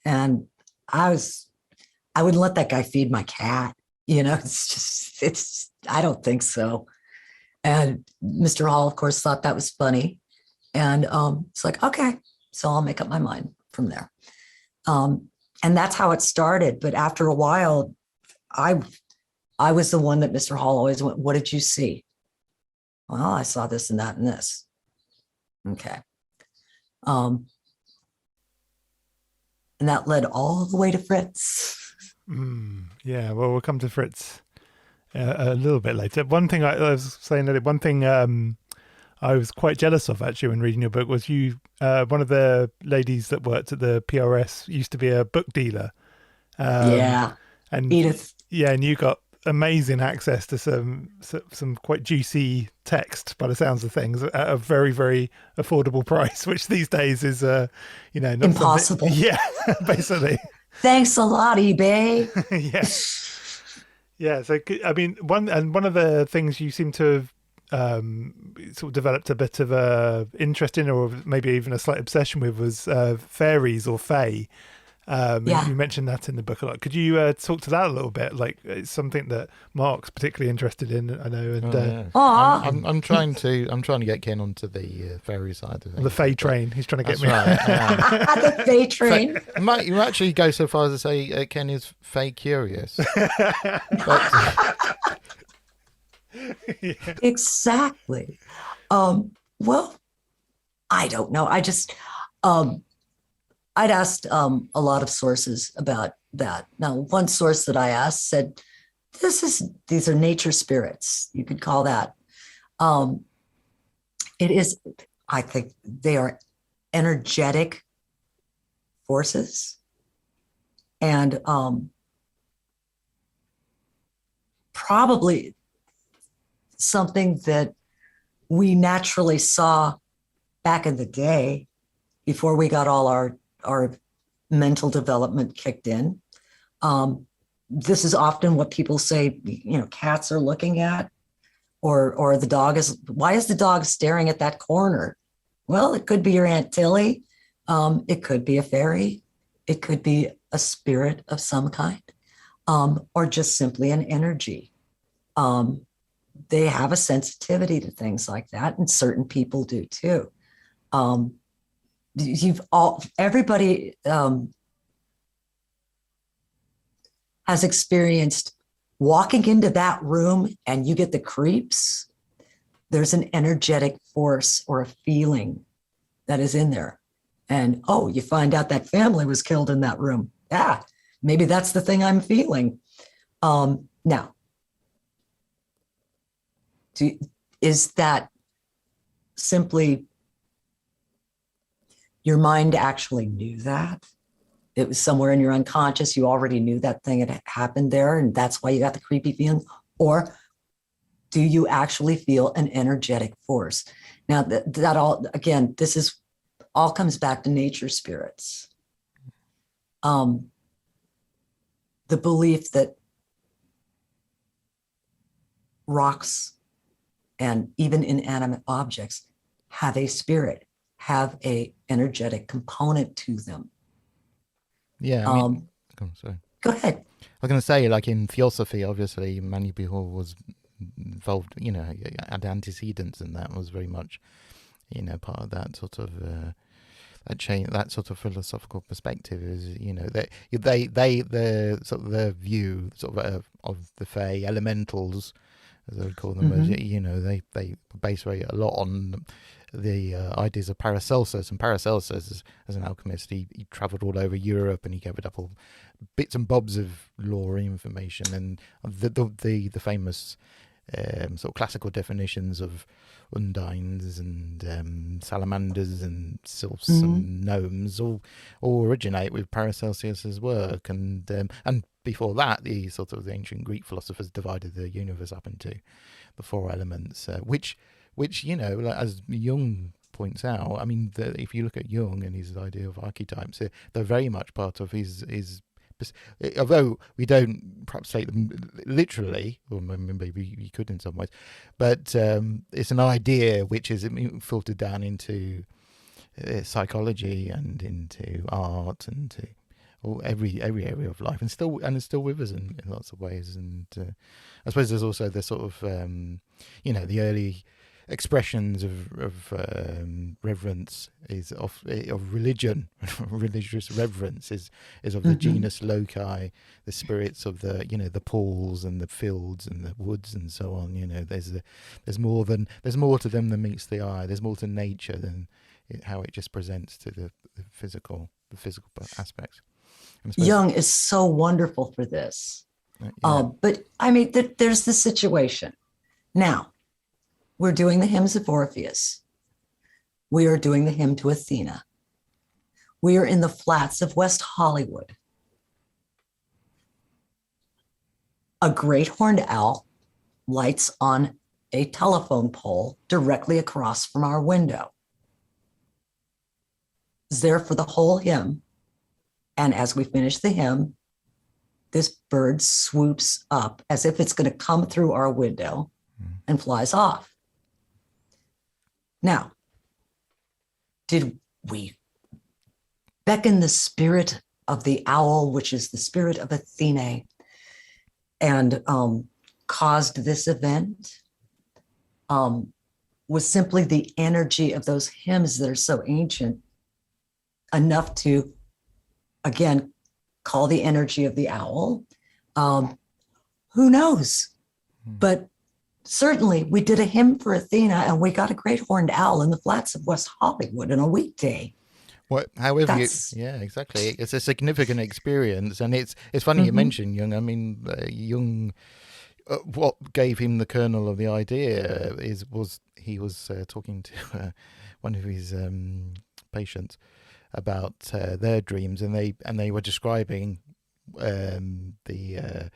And I wouldn't let that guy feed my cat. You know, I don't think so. And Mr. Hall, of course, thought that was funny. And it's like, okay, so I'll make up my mind from there. And that's how it started. But after a while, I was the one that Mr. Hall always went, what did you see? Well, I saw this and that and this. Okay. And that led all the way to Fritz. Yeah, well, we'll come to Fritz a little bit later. One thing I was saying earlier, one thing I was quite jealous of actually when reading your book was you, one of the ladies that worked at the PRS used to be a book dealer. Yeah, and Edith. Yeah, and you got amazing access to some quite juicy text by the sounds of things at a very, very affordable price, which these days is you know, not impossible. Yeah, basically. Thanks a lot, eBay. Yeah. So I mean, one of the things you seem to have sort of developed a bit of a interest in, or maybe even a slight obsession with, was fairies or fae. Yeah. You mentioned that in the book a lot. Could you talk to that a little bit? Like, it's something that Mark's particularly interested in, I know. And I'm trying to get Ken onto the fairy side of the fae train. He's trying to get me. Right, The fae train. You actually go so far as to say Ken is fae curious. Yeah. Exactly. Well, I don't know. I just I'd asked a lot of sources about that. Now, one source that I asked said, these are nature spirits. You could call that. It is, I think they are energetic forces. And probably something that we naturally saw back in the day before we got all our mental development kicked in. This is often what people say, you know, cats are looking at, or the dog is, why is the dog staring at that corner? Well, it could be your Aunt Tilly. It could be a fairy. It could be a spirit of some kind, or just simply an energy. They have a sensitivity to things like that, and certain people do too. Everybody has experienced walking into that room and you get the creeps. There's an energetic force or a feeling that is in there. And you find out that family was killed in that room. Yeah, maybe that's the thing I'm feeling. Now, is that simply your mind actually knew that? It was somewhere in your unconscious. You already knew that thing had happened there, and that's why you got the creepy feeling? Or do you actually feel an energetic force? Now that all, again, this is all comes back to nature spirits. The belief that rocks and even inanimate objects have a spirit, have a energetic component to them. Yeah, I mean, sorry. Go ahead. I was going to say, like in theosophy, obviously, Mani Bihor was involved, you know, had antecedents, and that was very much, you know, part of that sort of that sort of philosophical perspective. Is, you know, they the sort of their view sort of the Fae elementals, as I would call them, as, you know, they base very a lot on the ideas of Paracelsus. And Paracelsus, as an alchemist, he travelled all over Europe, and he gathered up all bits and bobs of lore information, and the famous sort of classical definitions of undines and salamanders and sylphs and gnomes all originate with Paracelsus's work, and before that, the sort of the ancient Greek philosophers divided the universe up into the four elements, which you know, like, as Jung points out, I mean, if you look at Jung and his idea of archetypes, they're very much part of his. Although we don't perhaps take them literally, or maybe you could in some ways, but it's an idea which is filtered down into psychology and into art and to every area of life, and it's still with us in lots of ways. And I suppose there's also the sort of you know, the early expressions of reverence is of religion. Religious reverence is of the genus loci, the spirits of the, you know, the pools and the fields and the woods and so on. You know, there's more to them than meets the eye. There's more to nature than how it just presents to the physical aspects. Jung is so wonderful for this. But I mean, there's the situation now. We're doing the hymns of Orpheus. We are doing the hymn to Athena. We are in the flats of West Hollywood. A great horned owl lights on a telephone pole directly across from our window. It's there for the whole hymn. And as we finish the hymn, this bird swoops up as if it's going to come through our window and flies off. Now, did we beckon the spirit of the owl, which is the spirit of Athene, and caused this event? Was simply the energy of those hymns that are so ancient enough to, again, call the energy of the owl? Who knows? But certainly, we did a hymn for Athena, and we got a great horned owl in the flats of West Hollywood on a weekday. However, yeah, exactly. It's a significant experience, and it's funny you mentioned Jung. I mean, Jung. What gave him the kernel of the idea was he was talking to one of his patients about their dreams, and they were describing the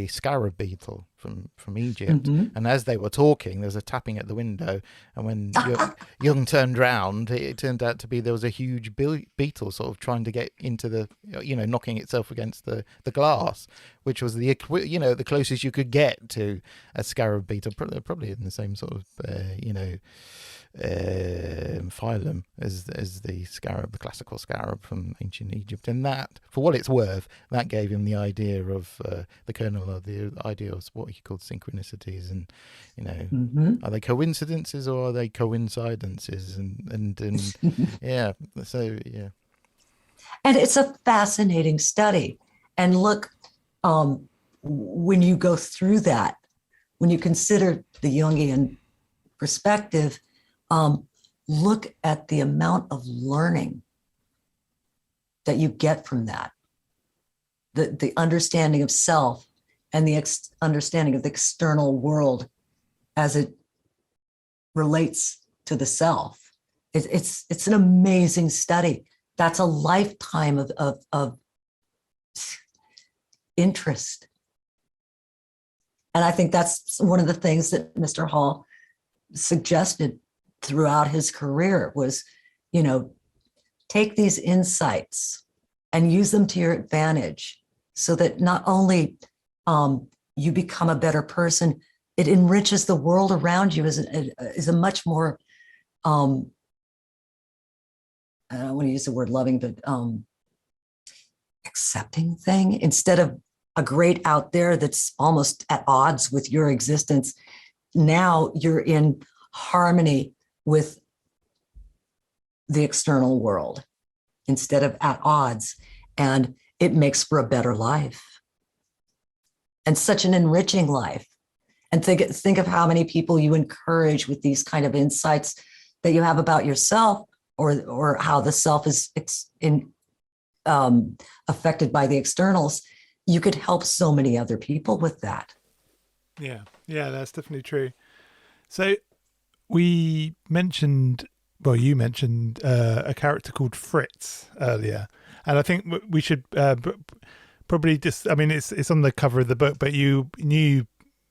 scarab beetle from Egypt, and as they were talking, there was a tapping at the window, and when Jung turned round, it turned out to be there was a huge beetle sort of trying to get into the, you know, knocking itself against the glass, which was the closest you could get to a scarab beetle, probably in the same sort of phylum as the scarab, the classical scarab from ancient Egypt. And that, for what it's worth, that gave him the idea of the kernel of the idea of what he called synchronicities. And, you know, are they coincidences or are they coincidences? And yeah, so yeah. And it's a fascinating study. And look, when you go through that, when you consider the Jungian perspective, look at the amount of learning that you get from that, the understanding of self and the understanding of the external world as it relates to the self. It's an amazing study. That's a lifetime of interest. And I think that's one of the things that Mr. Hall suggested throughout his career was, take these insights and use them to your advantage so that not only you become a better person, it enriches the world around you as a much more, I don't want to use the word loving, but accepting thing. Instead of a great out there that's almost at odds with your existence, now you're in harmony with the external world instead of at odds. And it makes for a better life and such an enriching life. And think of how many people you encourage with these kind of insights that you have about yourself, or how the self is affected by the externals. You could help so many other people with that. Yeah, that's definitely true. So you mentioned a character called Fritz earlier, and I think we should probably just, I mean, it's on the cover of the book, but you knew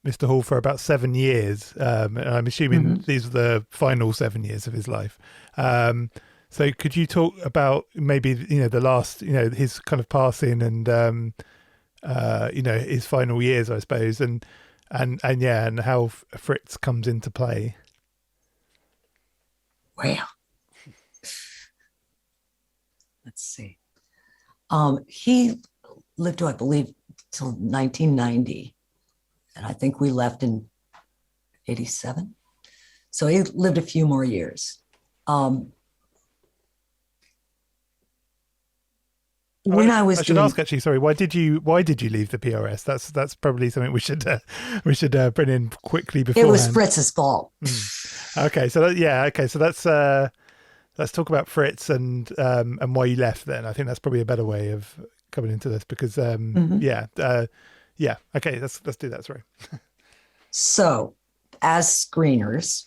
Mr. Hall for about 7 years, and I'm assuming these are the final 7 years of his life. So could you talk about maybe, the last, his kind of passing and, his final years, I suppose, and how Fritz comes into play? Well, let's see. He lived, I believe, till 1990. And I think we left in 87. So he lived a few more years. I should ask, actually, sorry, why did you leave the PRS? That's probably something we should bring in quickly before. It was Fritz's fault. Okay, so let's talk about Fritz and why you left then. I think that's probably a better way of coming into this because okay, let's do that. Sorry. So, as screeners,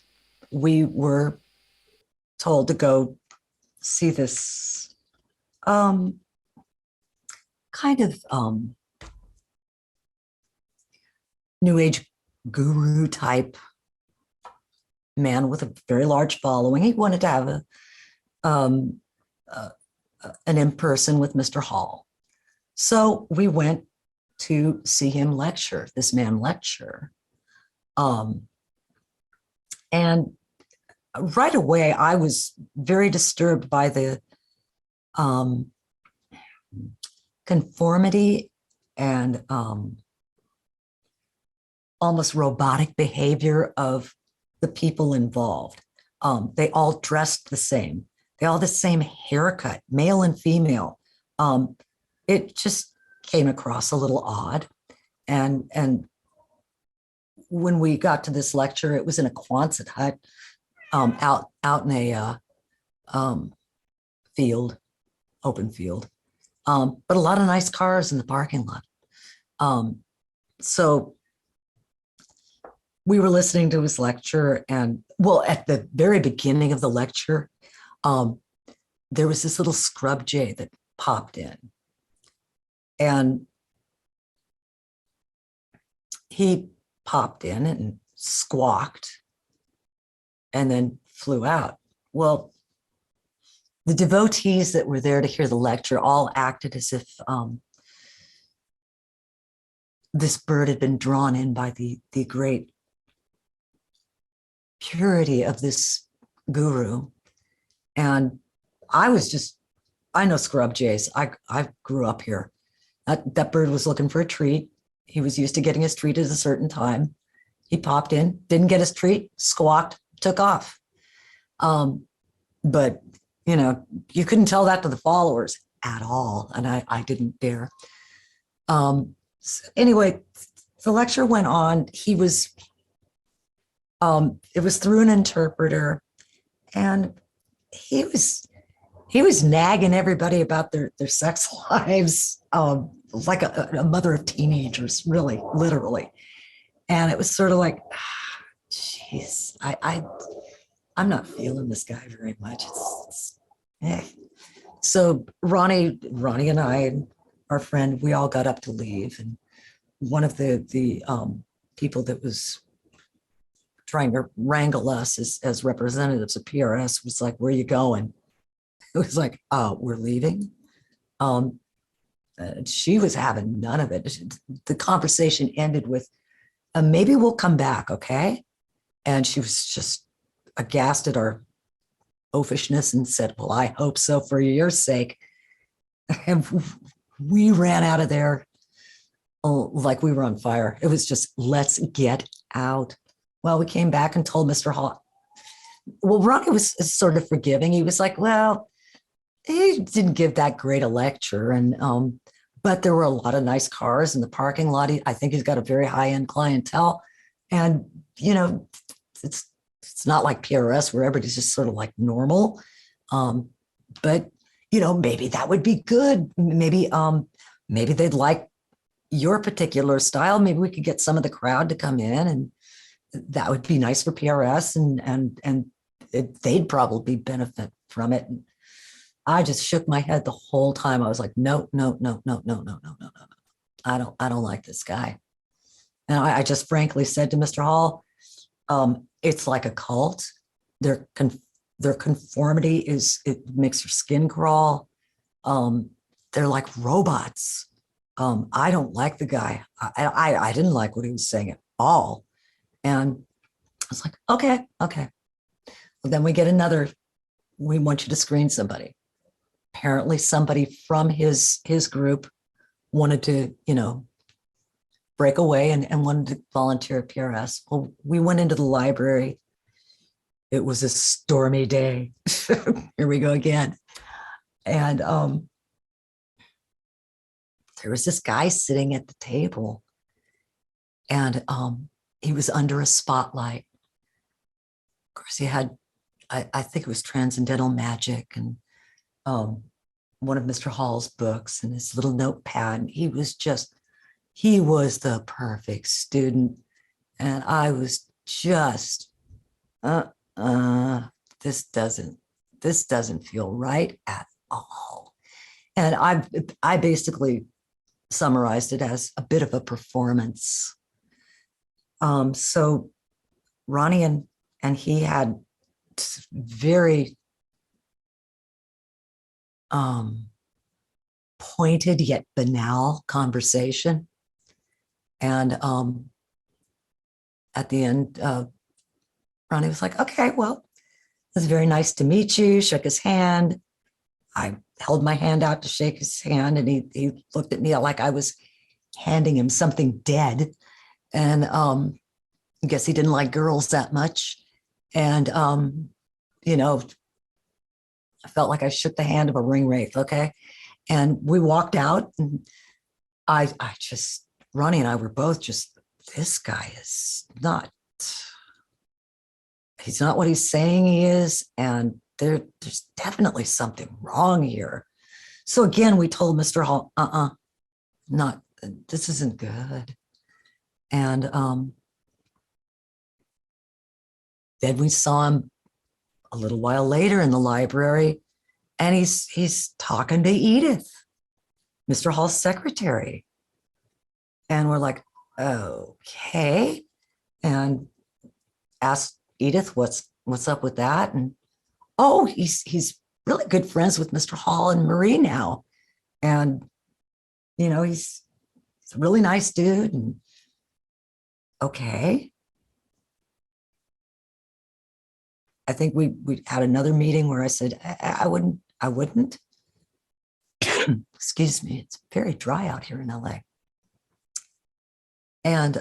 we were told to go see this kind of new age guru type man with a very large following. He wanted to have an in-person with Mr. Hall. So we went to see him lecture, this man lecture. And right away, I was very disturbed by the conformity and almost robotic behavior of the people involved. They all dressed the same. They all had the same haircut, male and female. It just came across a little odd. And when we got to this lecture, it was in a Quonset hut out in a field, open field. But a lot of nice cars in the parking lot. So we were listening to his lecture, and at the very beginning of the lecture, there was this little scrub jay that popped in, and he popped in and squawked and then flew out. Well, the devotees that were there to hear the lecture all acted as if this bird had been drawn in by the great purity of this guru. And I know scrub jays. I grew up here. That bird was looking for a treat. He was used to getting his treat at a certain time. He popped in, didn't get his treat, squawked, took off. But you couldn't tell that to the followers at all. And I didn't dare. So anyway, the lecture went on. It was through an interpreter, and he was nagging everybody about their sex lives, like a mother of teenagers, really, literally. And it was sort of like, geez, I'm not feeling this guy very much. So Ronnie and I and our friend, we all got up to leave, and one of the people that was trying to wrangle us as representatives of PRS was like, where are you going? It was like, we're leaving. She was having none of it. The conversation ended with, maybe we'll come back, okay? And she was just aghast at our oafishness and said, well, I hope so for your sake. And we ran out of there like we were on fire. It was just, let's get out. Well, we came back and told Mr. Hall. Well, Ronnie was sort of forgiving. He was like, well, he didn't give that great a lecture. And but there were a lot of nice cars in the parking lot. I think he's got a very high-end clientele. And, you know, it's not like PRS where everybody's just sort of like normal. But, you know, maybe that would be good. Maybe they'd like your particular style. Maybe we could get some of the crowd to come in, and that would be nice for PRS, and they'd probably benefit from it. And I just shook my head the whole time. I was like, no. I don't like this guy. And I just frankly said to Mr. Hall, it's like a cult. Their conformity it makes your skin crawl. They're like robots. I don't like the guy. I didn't like what he was saying at all. And I was like, okay. Well, then we get we want you to screen somebody. Apparently somebody from his group wanted to, you know, break away and wanted to volunteer at PRS. Well, we went into the library. It was a stormy day. Here we go again. And there was this guy sitting at the table, and he was under a spotlight. Of course, he had, I think it was Transcendental Magic and one of Mr. Hall's books and his little notepad. And he was the perfect student. And I was just, this doesn't feel right at all. And I basically summarized it as a bit of a performance. So Ronnie and he had very pointed yet banal conversation. And at the end, Ronnie was like, okay, well, it was very nice to meet you, shook his hand. I held my hand out to shake his hand, and he looked at me like I was handing him something dead. And I guess he didn't like girls that much. And, you know, I felt like I shook the hand of a ring wraith, okay? And we walked out, and Ronnie and I were both just, this guy is he's not what he's saying he is, and there's definitely something wrong here. So again, we told Mr. Hall, this isn't good. And then we saw him a little while later in the library, and he's talking to Edith, Mr. Hall's secretary. And we're like, okay. And asked Edith what's up with that. And he's really good friends with Mr. Hall and Marie now. And, you know, he's a really nice dude. And okay. I think we had another meeting where I said, I wouldn't. Excuse me, it's very dry out here in LA. And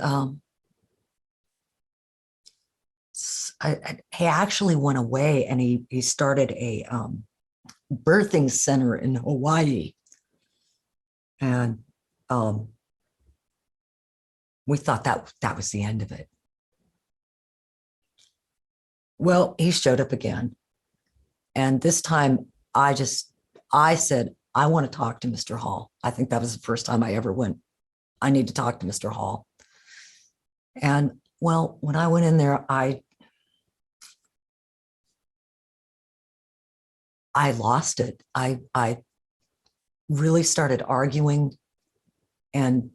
he actually went away, and he started a birthing center in Hawaii. And we thought that was the end of it. Well, he showed up again. And this time I said, I want to talk to Mr. Hall. I think that was the first time I ever went, I need to talk to Mr. Hall. And well, when I went in there, I lost it. I really started arguing and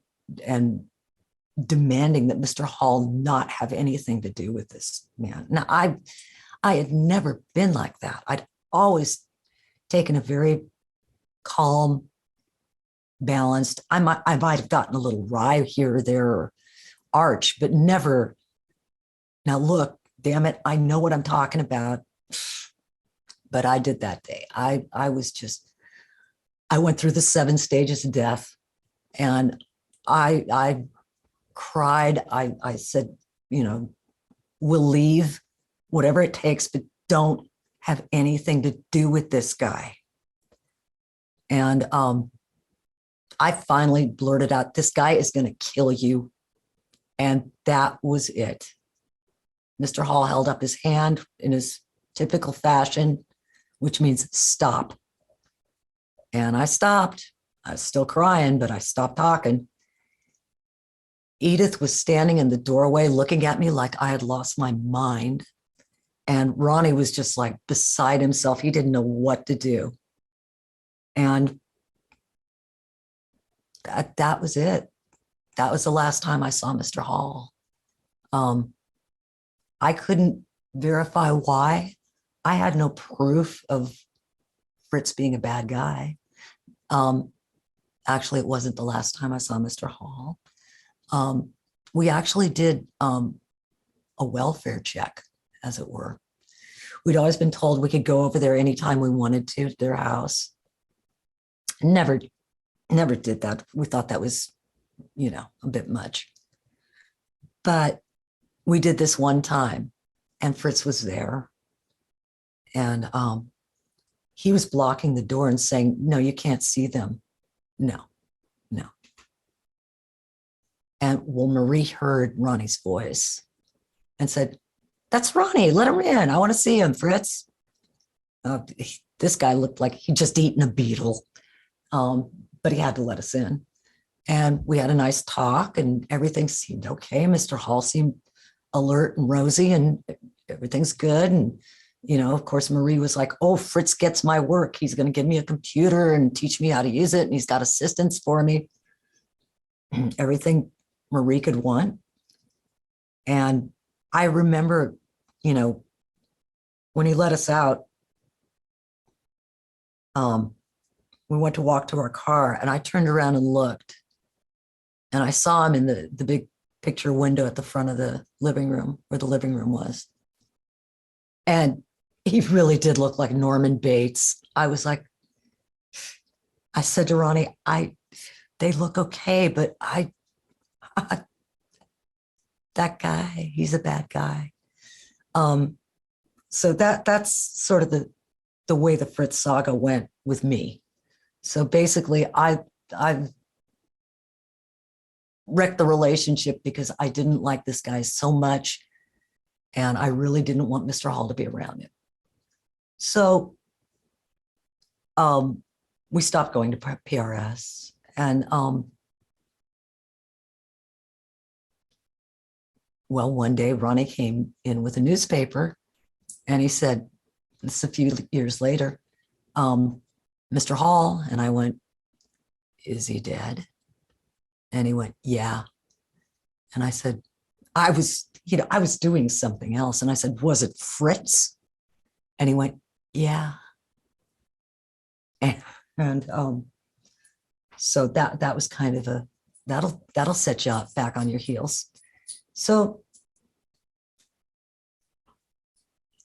demanding that Mr. Hall not have anything to do with this man. Now, I had never been like that. I'd always taken a very calm, balanced, I might have gotten a little wry here or there, or arch, but never, now look, damn it, I know what I'm talking about. But I did that day. I went through the 7 stages of death, and I cried. I said, we'll leave, whatever it takes, but don't have anything to do with this guy. And I finally blurted out, this guy is going to kill you. And that was it. Mr. Hall held up his hand in his typical fashion, which means stop. And I stopped. I was still crying, but I stopped talking. Edith was standing in the doorway looking at me like I had lost my mind. And Ronnie was just like beside himself. He didn't know what to do. And that was it. That was the last time I saw Mr. Hall. I couldn't verify why. I had no proof of Fritz being a bad guy. Actually, it wasn't the last time I saw Mr. Hall. We actually did a welfare check, as it were. We'd always been told we could go over there anytime we wanted to their house. Never did that. We thought that was, a bit much. But we did this one time, and Fritz was there. And he was blocking the door and saying, no, you can't see them. No. And Marie heard Ronnie's voice and said, that's Ronnie, let him in. I want to see him, Fritz. This guy looked like he'd just eaten a beetle, but he had to let us in. And we had a nice talk, and everything seemed okay. Mr. Hall seemed alert and rosy, and everything's good. And, of course, Marie was like, oh, Fritz gets my work. He's going to give me a computer and teach me how to use it. And he's got assistants for me. Everything Marie could want. And I remember, when he let us out, we went to walk to our car, and I turned around and looked, and I saw him in the big picture window at the front of the living room, where the living room was. And he really did look like Norman Bates. I was like, I said to Ronnie, they look okay, but that guy, he's a bad guy. So that's sort of the way the Fritz saga went with me. So basically, I wrecked the relationship because I didn't like this guy so much, and I really didn't want Mr. Hall to be around him. So we stopped going to PRS, and one day Ronnie came in with a newspaper, and he said, this is a few years later, Mr. Hall. And I went, is he dead? And he went, yeah. And I said, I was doing something else. And I said, was it Fritz? And he went, yeah. And so that was kind of that'll set you up back on your heels. So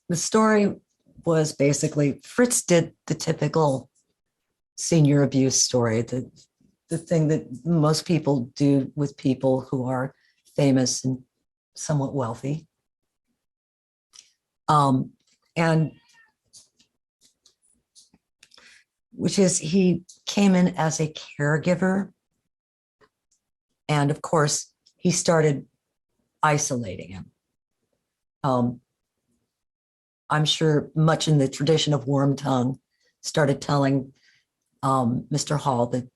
the story was basically Fritz did the typical senior abuse story, the thing that most people do with people who are famous and somewhat wealthy. And which is he came in as a caregiver. And of course, he started isolating him. I'm sure much in the tradition of Worm Tongue, started telling Mr. Hall that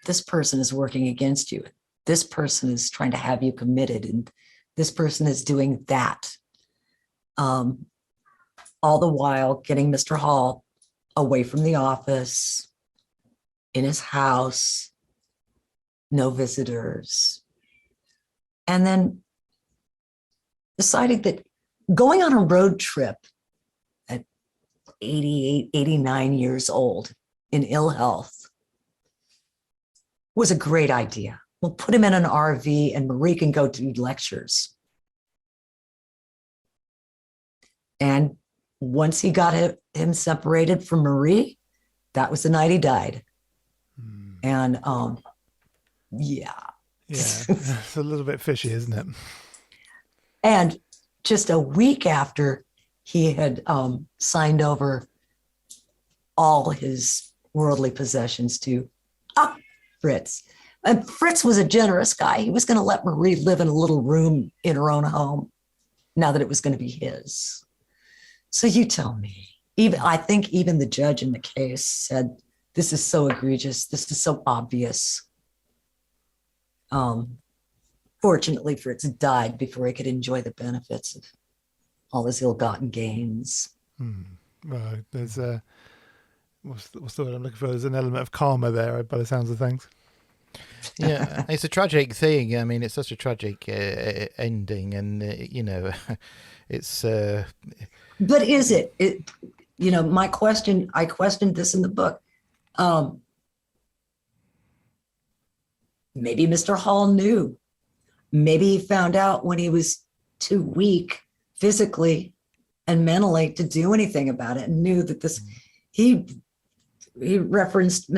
this person is working against you. This person is trying to have you committed, and this person is doing that. All the while getting Mr. Hall away from the office, in his house, no visitors. and then decided that going on a road trip at 88, 89 years old in ill health was a great idea. We'll put him in an RV and Marie can go to lectures. And once he got him separated from Marie, that was the night he died. And yeah. It's a little bit fishy, isn't it? And just a week after he had signed over all his worldly possessions to Fritz. And Fritz was a generous guy. He was going to let Marie live in a little room in her own home now that it was going to be his. So you tell me. I think even the judge in the case said, this is so egregious. This is so obvious. Fortunately, Fritz died before he could enjoy the benefits of all his ill-gotten gains. Well, there's what's the word I'm looking for? There's an element of karma there, by the sounds of things. Yeah, it's a tragic thing. I mean, it's such a tragic ending, and it's. But is it? My question. I questioned this in the book. Maybe Mr. Hall knew. Maybe he found out when he was too weak physically and mentally to do anything about it, and knew that this. He referenced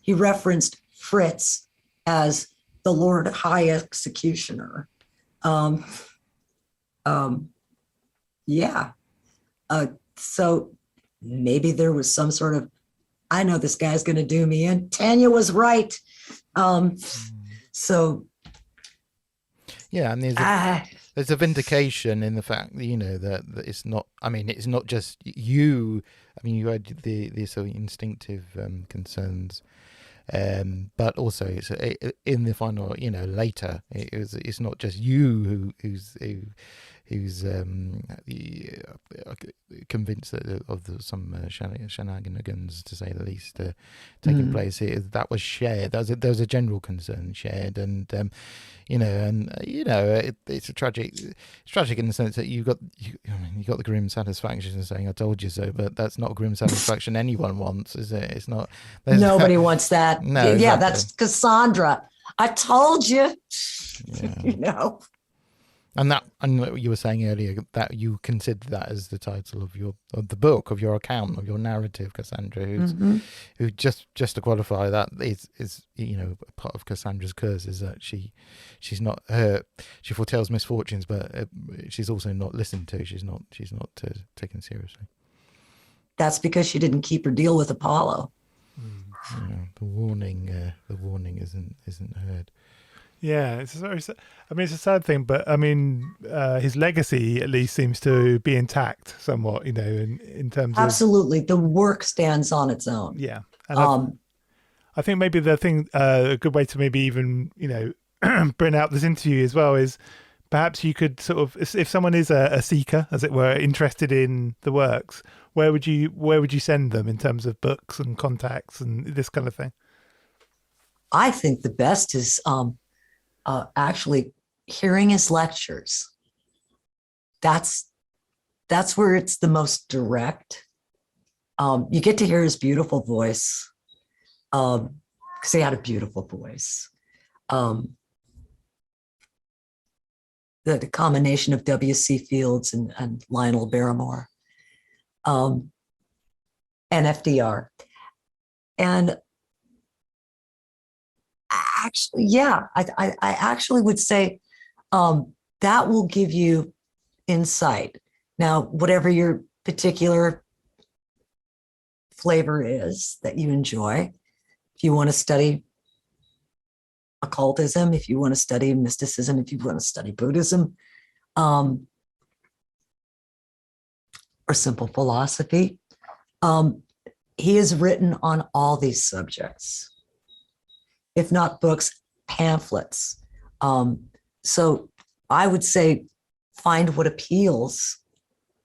he referenced Fritz as the Lord High Executioner. So maybe there was some sort of, I know this guy's going to do me in. Tanya was right. So. Yeah, and there's a vindication in the fact that, that it's not. I mean, it's not just you. I mean, you had the sort of instinctive concerns, but also it's in the final. Later, it's not just you who's convinced of some shenanigans, to say the least, taking place here. That was shared. There was a general concern shared, and it's tragic in the sense that you got the grim satisfaction of saying "I told you so," but that's not a grim satisfaction anyone wants, is it? It's not. Nobody wants that. No, yeah, exactly. That's Cassandra. I told you. Yeah. And what you were saying earlier, that you consider that as the title of the book, of your account, of your narrative, Cassandra, who just to qualify, that is part of Cassandra's curse is that she's not she foretells misfortunes, but she's also not listened to. She's not taken seriously. That's because she didn't keep her deal with Apollo. The warning isn't heard. Yeah, it's a sad thing, but I mean, his legacy at least seems to be intact somewhat, in terms of. Absolutely. The work stands on its own. Yeah. And I think maybe the thing, a good way to maybe even, bring out this interview as well is perhaps you could sort of, if someone is a seeker, as it were, interested in the works, where would you send them in terms of books and contacts and this kind of thing? I think the best is, actually hearing his lectures. That's where it's the most direct. You get to hear his beautiful voice, because he had a beautiful voice. The combination of W.C. Fields and Lionel Barrymore, and FDR. And actually, yeah, I actually would say that will give you insight. Now, whatever your particular flavor is that you enjoy, if you want to study occultism, if you want to study mysticism, if you want to study Buddhism, or simple philosophy, he has written on all these subjects. If not books, pamphlets. So I would say find what appeals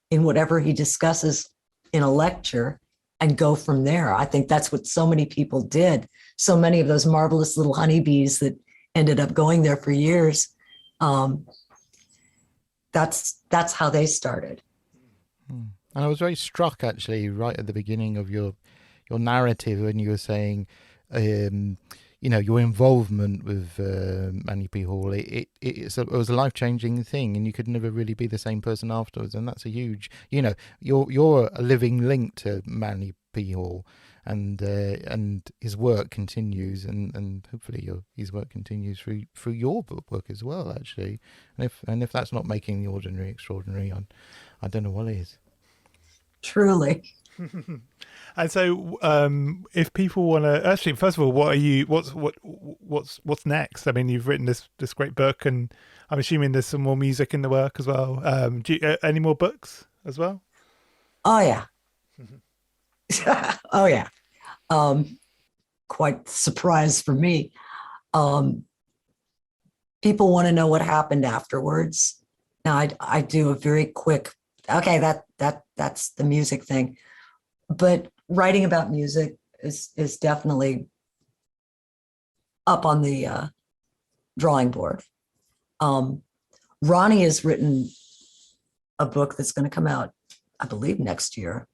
in whatever he discusses in a lecture and go from there. I think that's what so many people did. So many of those marvelous little honeybees that ended up going there for years. That's how they started. And I was very struck, actually, right at the beginning of your narrative when you were saying, your involvement with Manly P. Hall. It was a life-changing thing, and you could never really be the same person afterwards. And that's a huge, you're a living link to Manly P. Hall, and his work continues, and hopefully his work continues through your book as well, actually. And if that's not making the ordinary extraordinary, I don't know what is. Truly. And so, if people want to, actually, first of all, what's next? I mean, you've written this great book, and I'm assuming there's some more music in the work as well. Any more books as well? Oh yeah. Oh yeah. Quite surprise for me. People want to know what happened afterwards. Now I do a very quick. Okay, that's the music thing, but writing about music is definitely up on the drawing board. Ronnie has written a book that's going to come out, I believe, next year.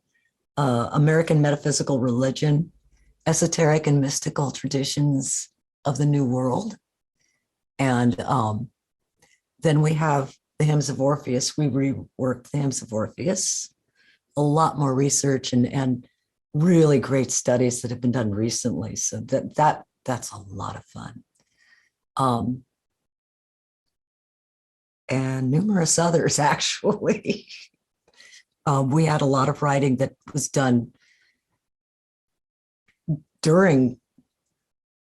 American Metaphysical Religion, Esoteric and Mystical Traditions of the New World. And then we have the Hymns of Orpheus. We reworked the Hymns of Orpheus. A lot more research and really great studies that have been done recently. So that's a lot of fun. And numerous others, actually. We had a lot of writing that was done during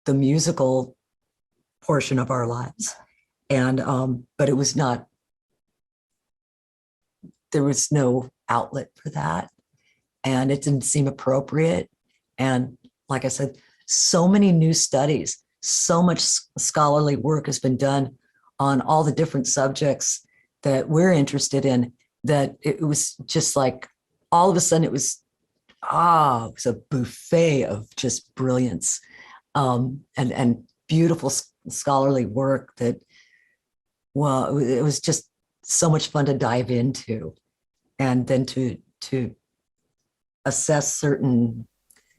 the musical portion of our lives. And, but it was not, there was no outlet for that. And it didn't seem appropriate. And like I said, so many new studies, so much scholarly work has been done on all the different subjects that we're interested in, that it was just like, all of a sudden it was a buffet of just brilliance, and beautiful scholarly work that, well, it was just so much fun to dive into, and then to assess certain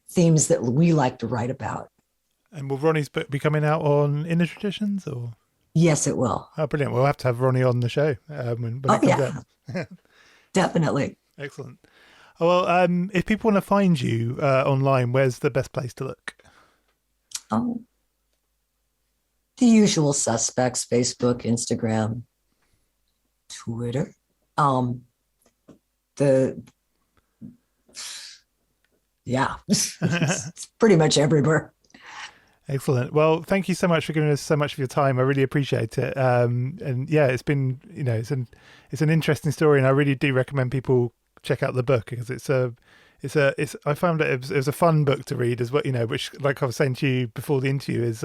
themes that we like to write about. And will Ronnie's book be coming out on Inner Traditions, or? Yes, it will. Oh, brilliant. We'll have to have Ronnie on the show when it comes out. Definitely. Excellent. Well, if people want to find you online, where's the best place to look? The usual suspects: Facebook, Instagram, Twitter. It's pretty much everywhere. Excellent. Well, thank you so much for giving us so much of your time. I really appreciate it. And yeah, it's been, it's an interesting story, and I really do recommend people check out the book, because I found it was a fun book to read as well, which, like I was saying to you before the interview, is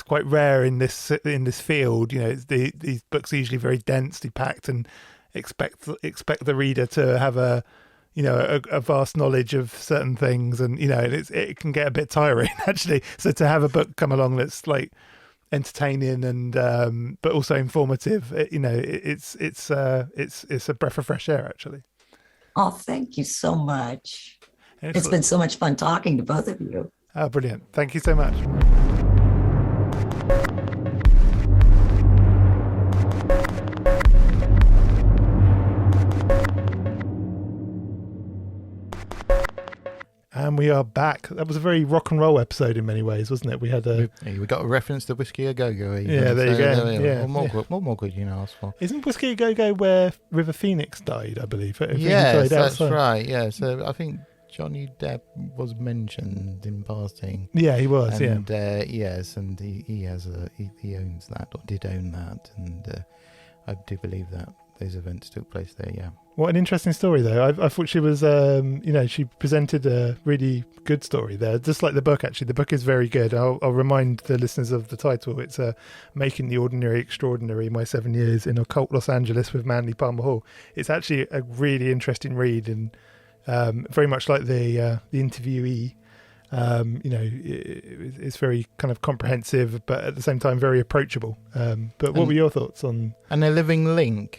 quite rare in this field. These books are usually very densely packed, and expect the reader to have a vast knowledge of certain things, and it can get a bit tiring actually. So to have a book come along that's like entertaining and but also informative, it's a breath of fresh air, actually. Oh, thank you so much. Excellent. It's been so much fun talking to both of you. Oh, brilliant. Thank you so much. And we are back. That was a very rock and roll episode in many ways, wasn't it? We got a reference to Whiskey A Go Go. Yeah, there you go. Yeah, what more could you ask for? Isn't Whiskey A Go Go where River Phoenix died? I believe. Yes, that's right. Yeah, so I think Johnny Depp was mentioned in passing. Yeah, he was. And, yes, and he owns that, or did own that, and I do believe that those events took place there. Yeah. What an interesting story, though. I thought she was, she presented a really good story there, just like the book, actually. The book is very good. I'll remind the listeners of the title. It's Making the Ordinary Extraordinary, My 7 Years in Occult Los Angeles with Manly Palmer Hall. It's actually a really interesting read, and very much like the interviewee. It's very kind of comprehensive, but at the same time very approachable. But what were your thoughts on? And a living link,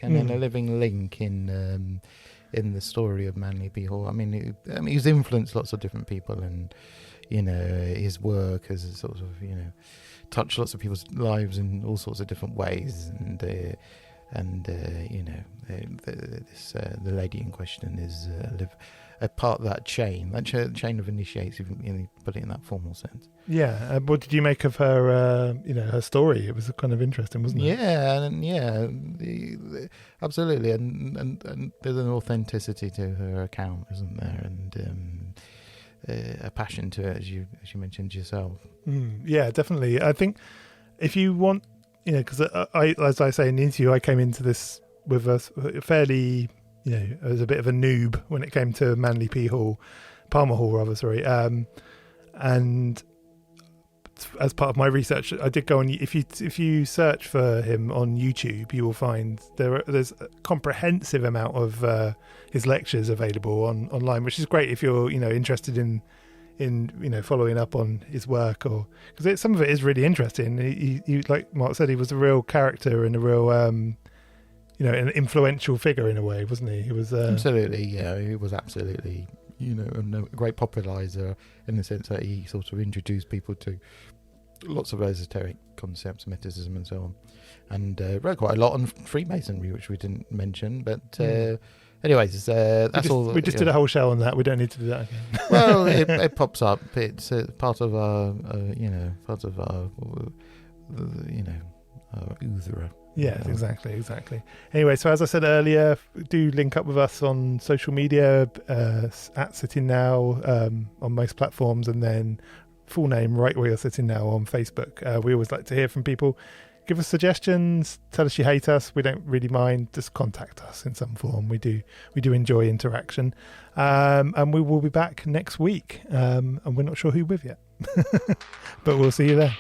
in the story of Manly P. Hall. I mean, he's influenced lots of different people, and his work has sort of touched lots of people's lives in all sorts of different ways, the lady in question is a part of that chain of initiates, if you put it in that formal sense. Yeah. What did you make of her? Her story. It was kind of interesting, wasn't it? Yeah, absolutely. And there's an authenticity to her account, isn't there? And a passion to it, as you mentioned yourself. Yeah, definitely. I think if you want, because as I say in the interview, I came into this with a fairly, as a bit of a noob when it came to Manly P. Hall, Palmer Hall rather, sorry. And as part of my research, I did go on. If you search for him on YouTube, you will find there's a comprehensive amount of his lectures available online, which is great if you're interested in following up on his work, or because some of it is really interesting. He like Mark said, he was a real character and a real an influential figure in a way, wasn't he? He was absolutely, yeah, he was absolutely a great popularizer in the sense that he sort of introduced people to lots of esoteric concepts, mysticism and so on, and wrote quite a lot on Freemasonry, which we didn't mention, but anyways, that's all. We just did a whole show on that. We don't need to do that again. Well, it pops up. It's part of our oeuvre. Yeah, exactly. Anyway, so as I said earlier, do link up with us on social media at SittingNow on most platforms, and then full name right where you're sitting now on Facebook. We always like to hear from people. Give us suggestions, tell us you hate us, we don't really mind, just contact us in some form. We do enjoy interaction, and we will be back next week, and we're not sure who with yet, but we'll see you there.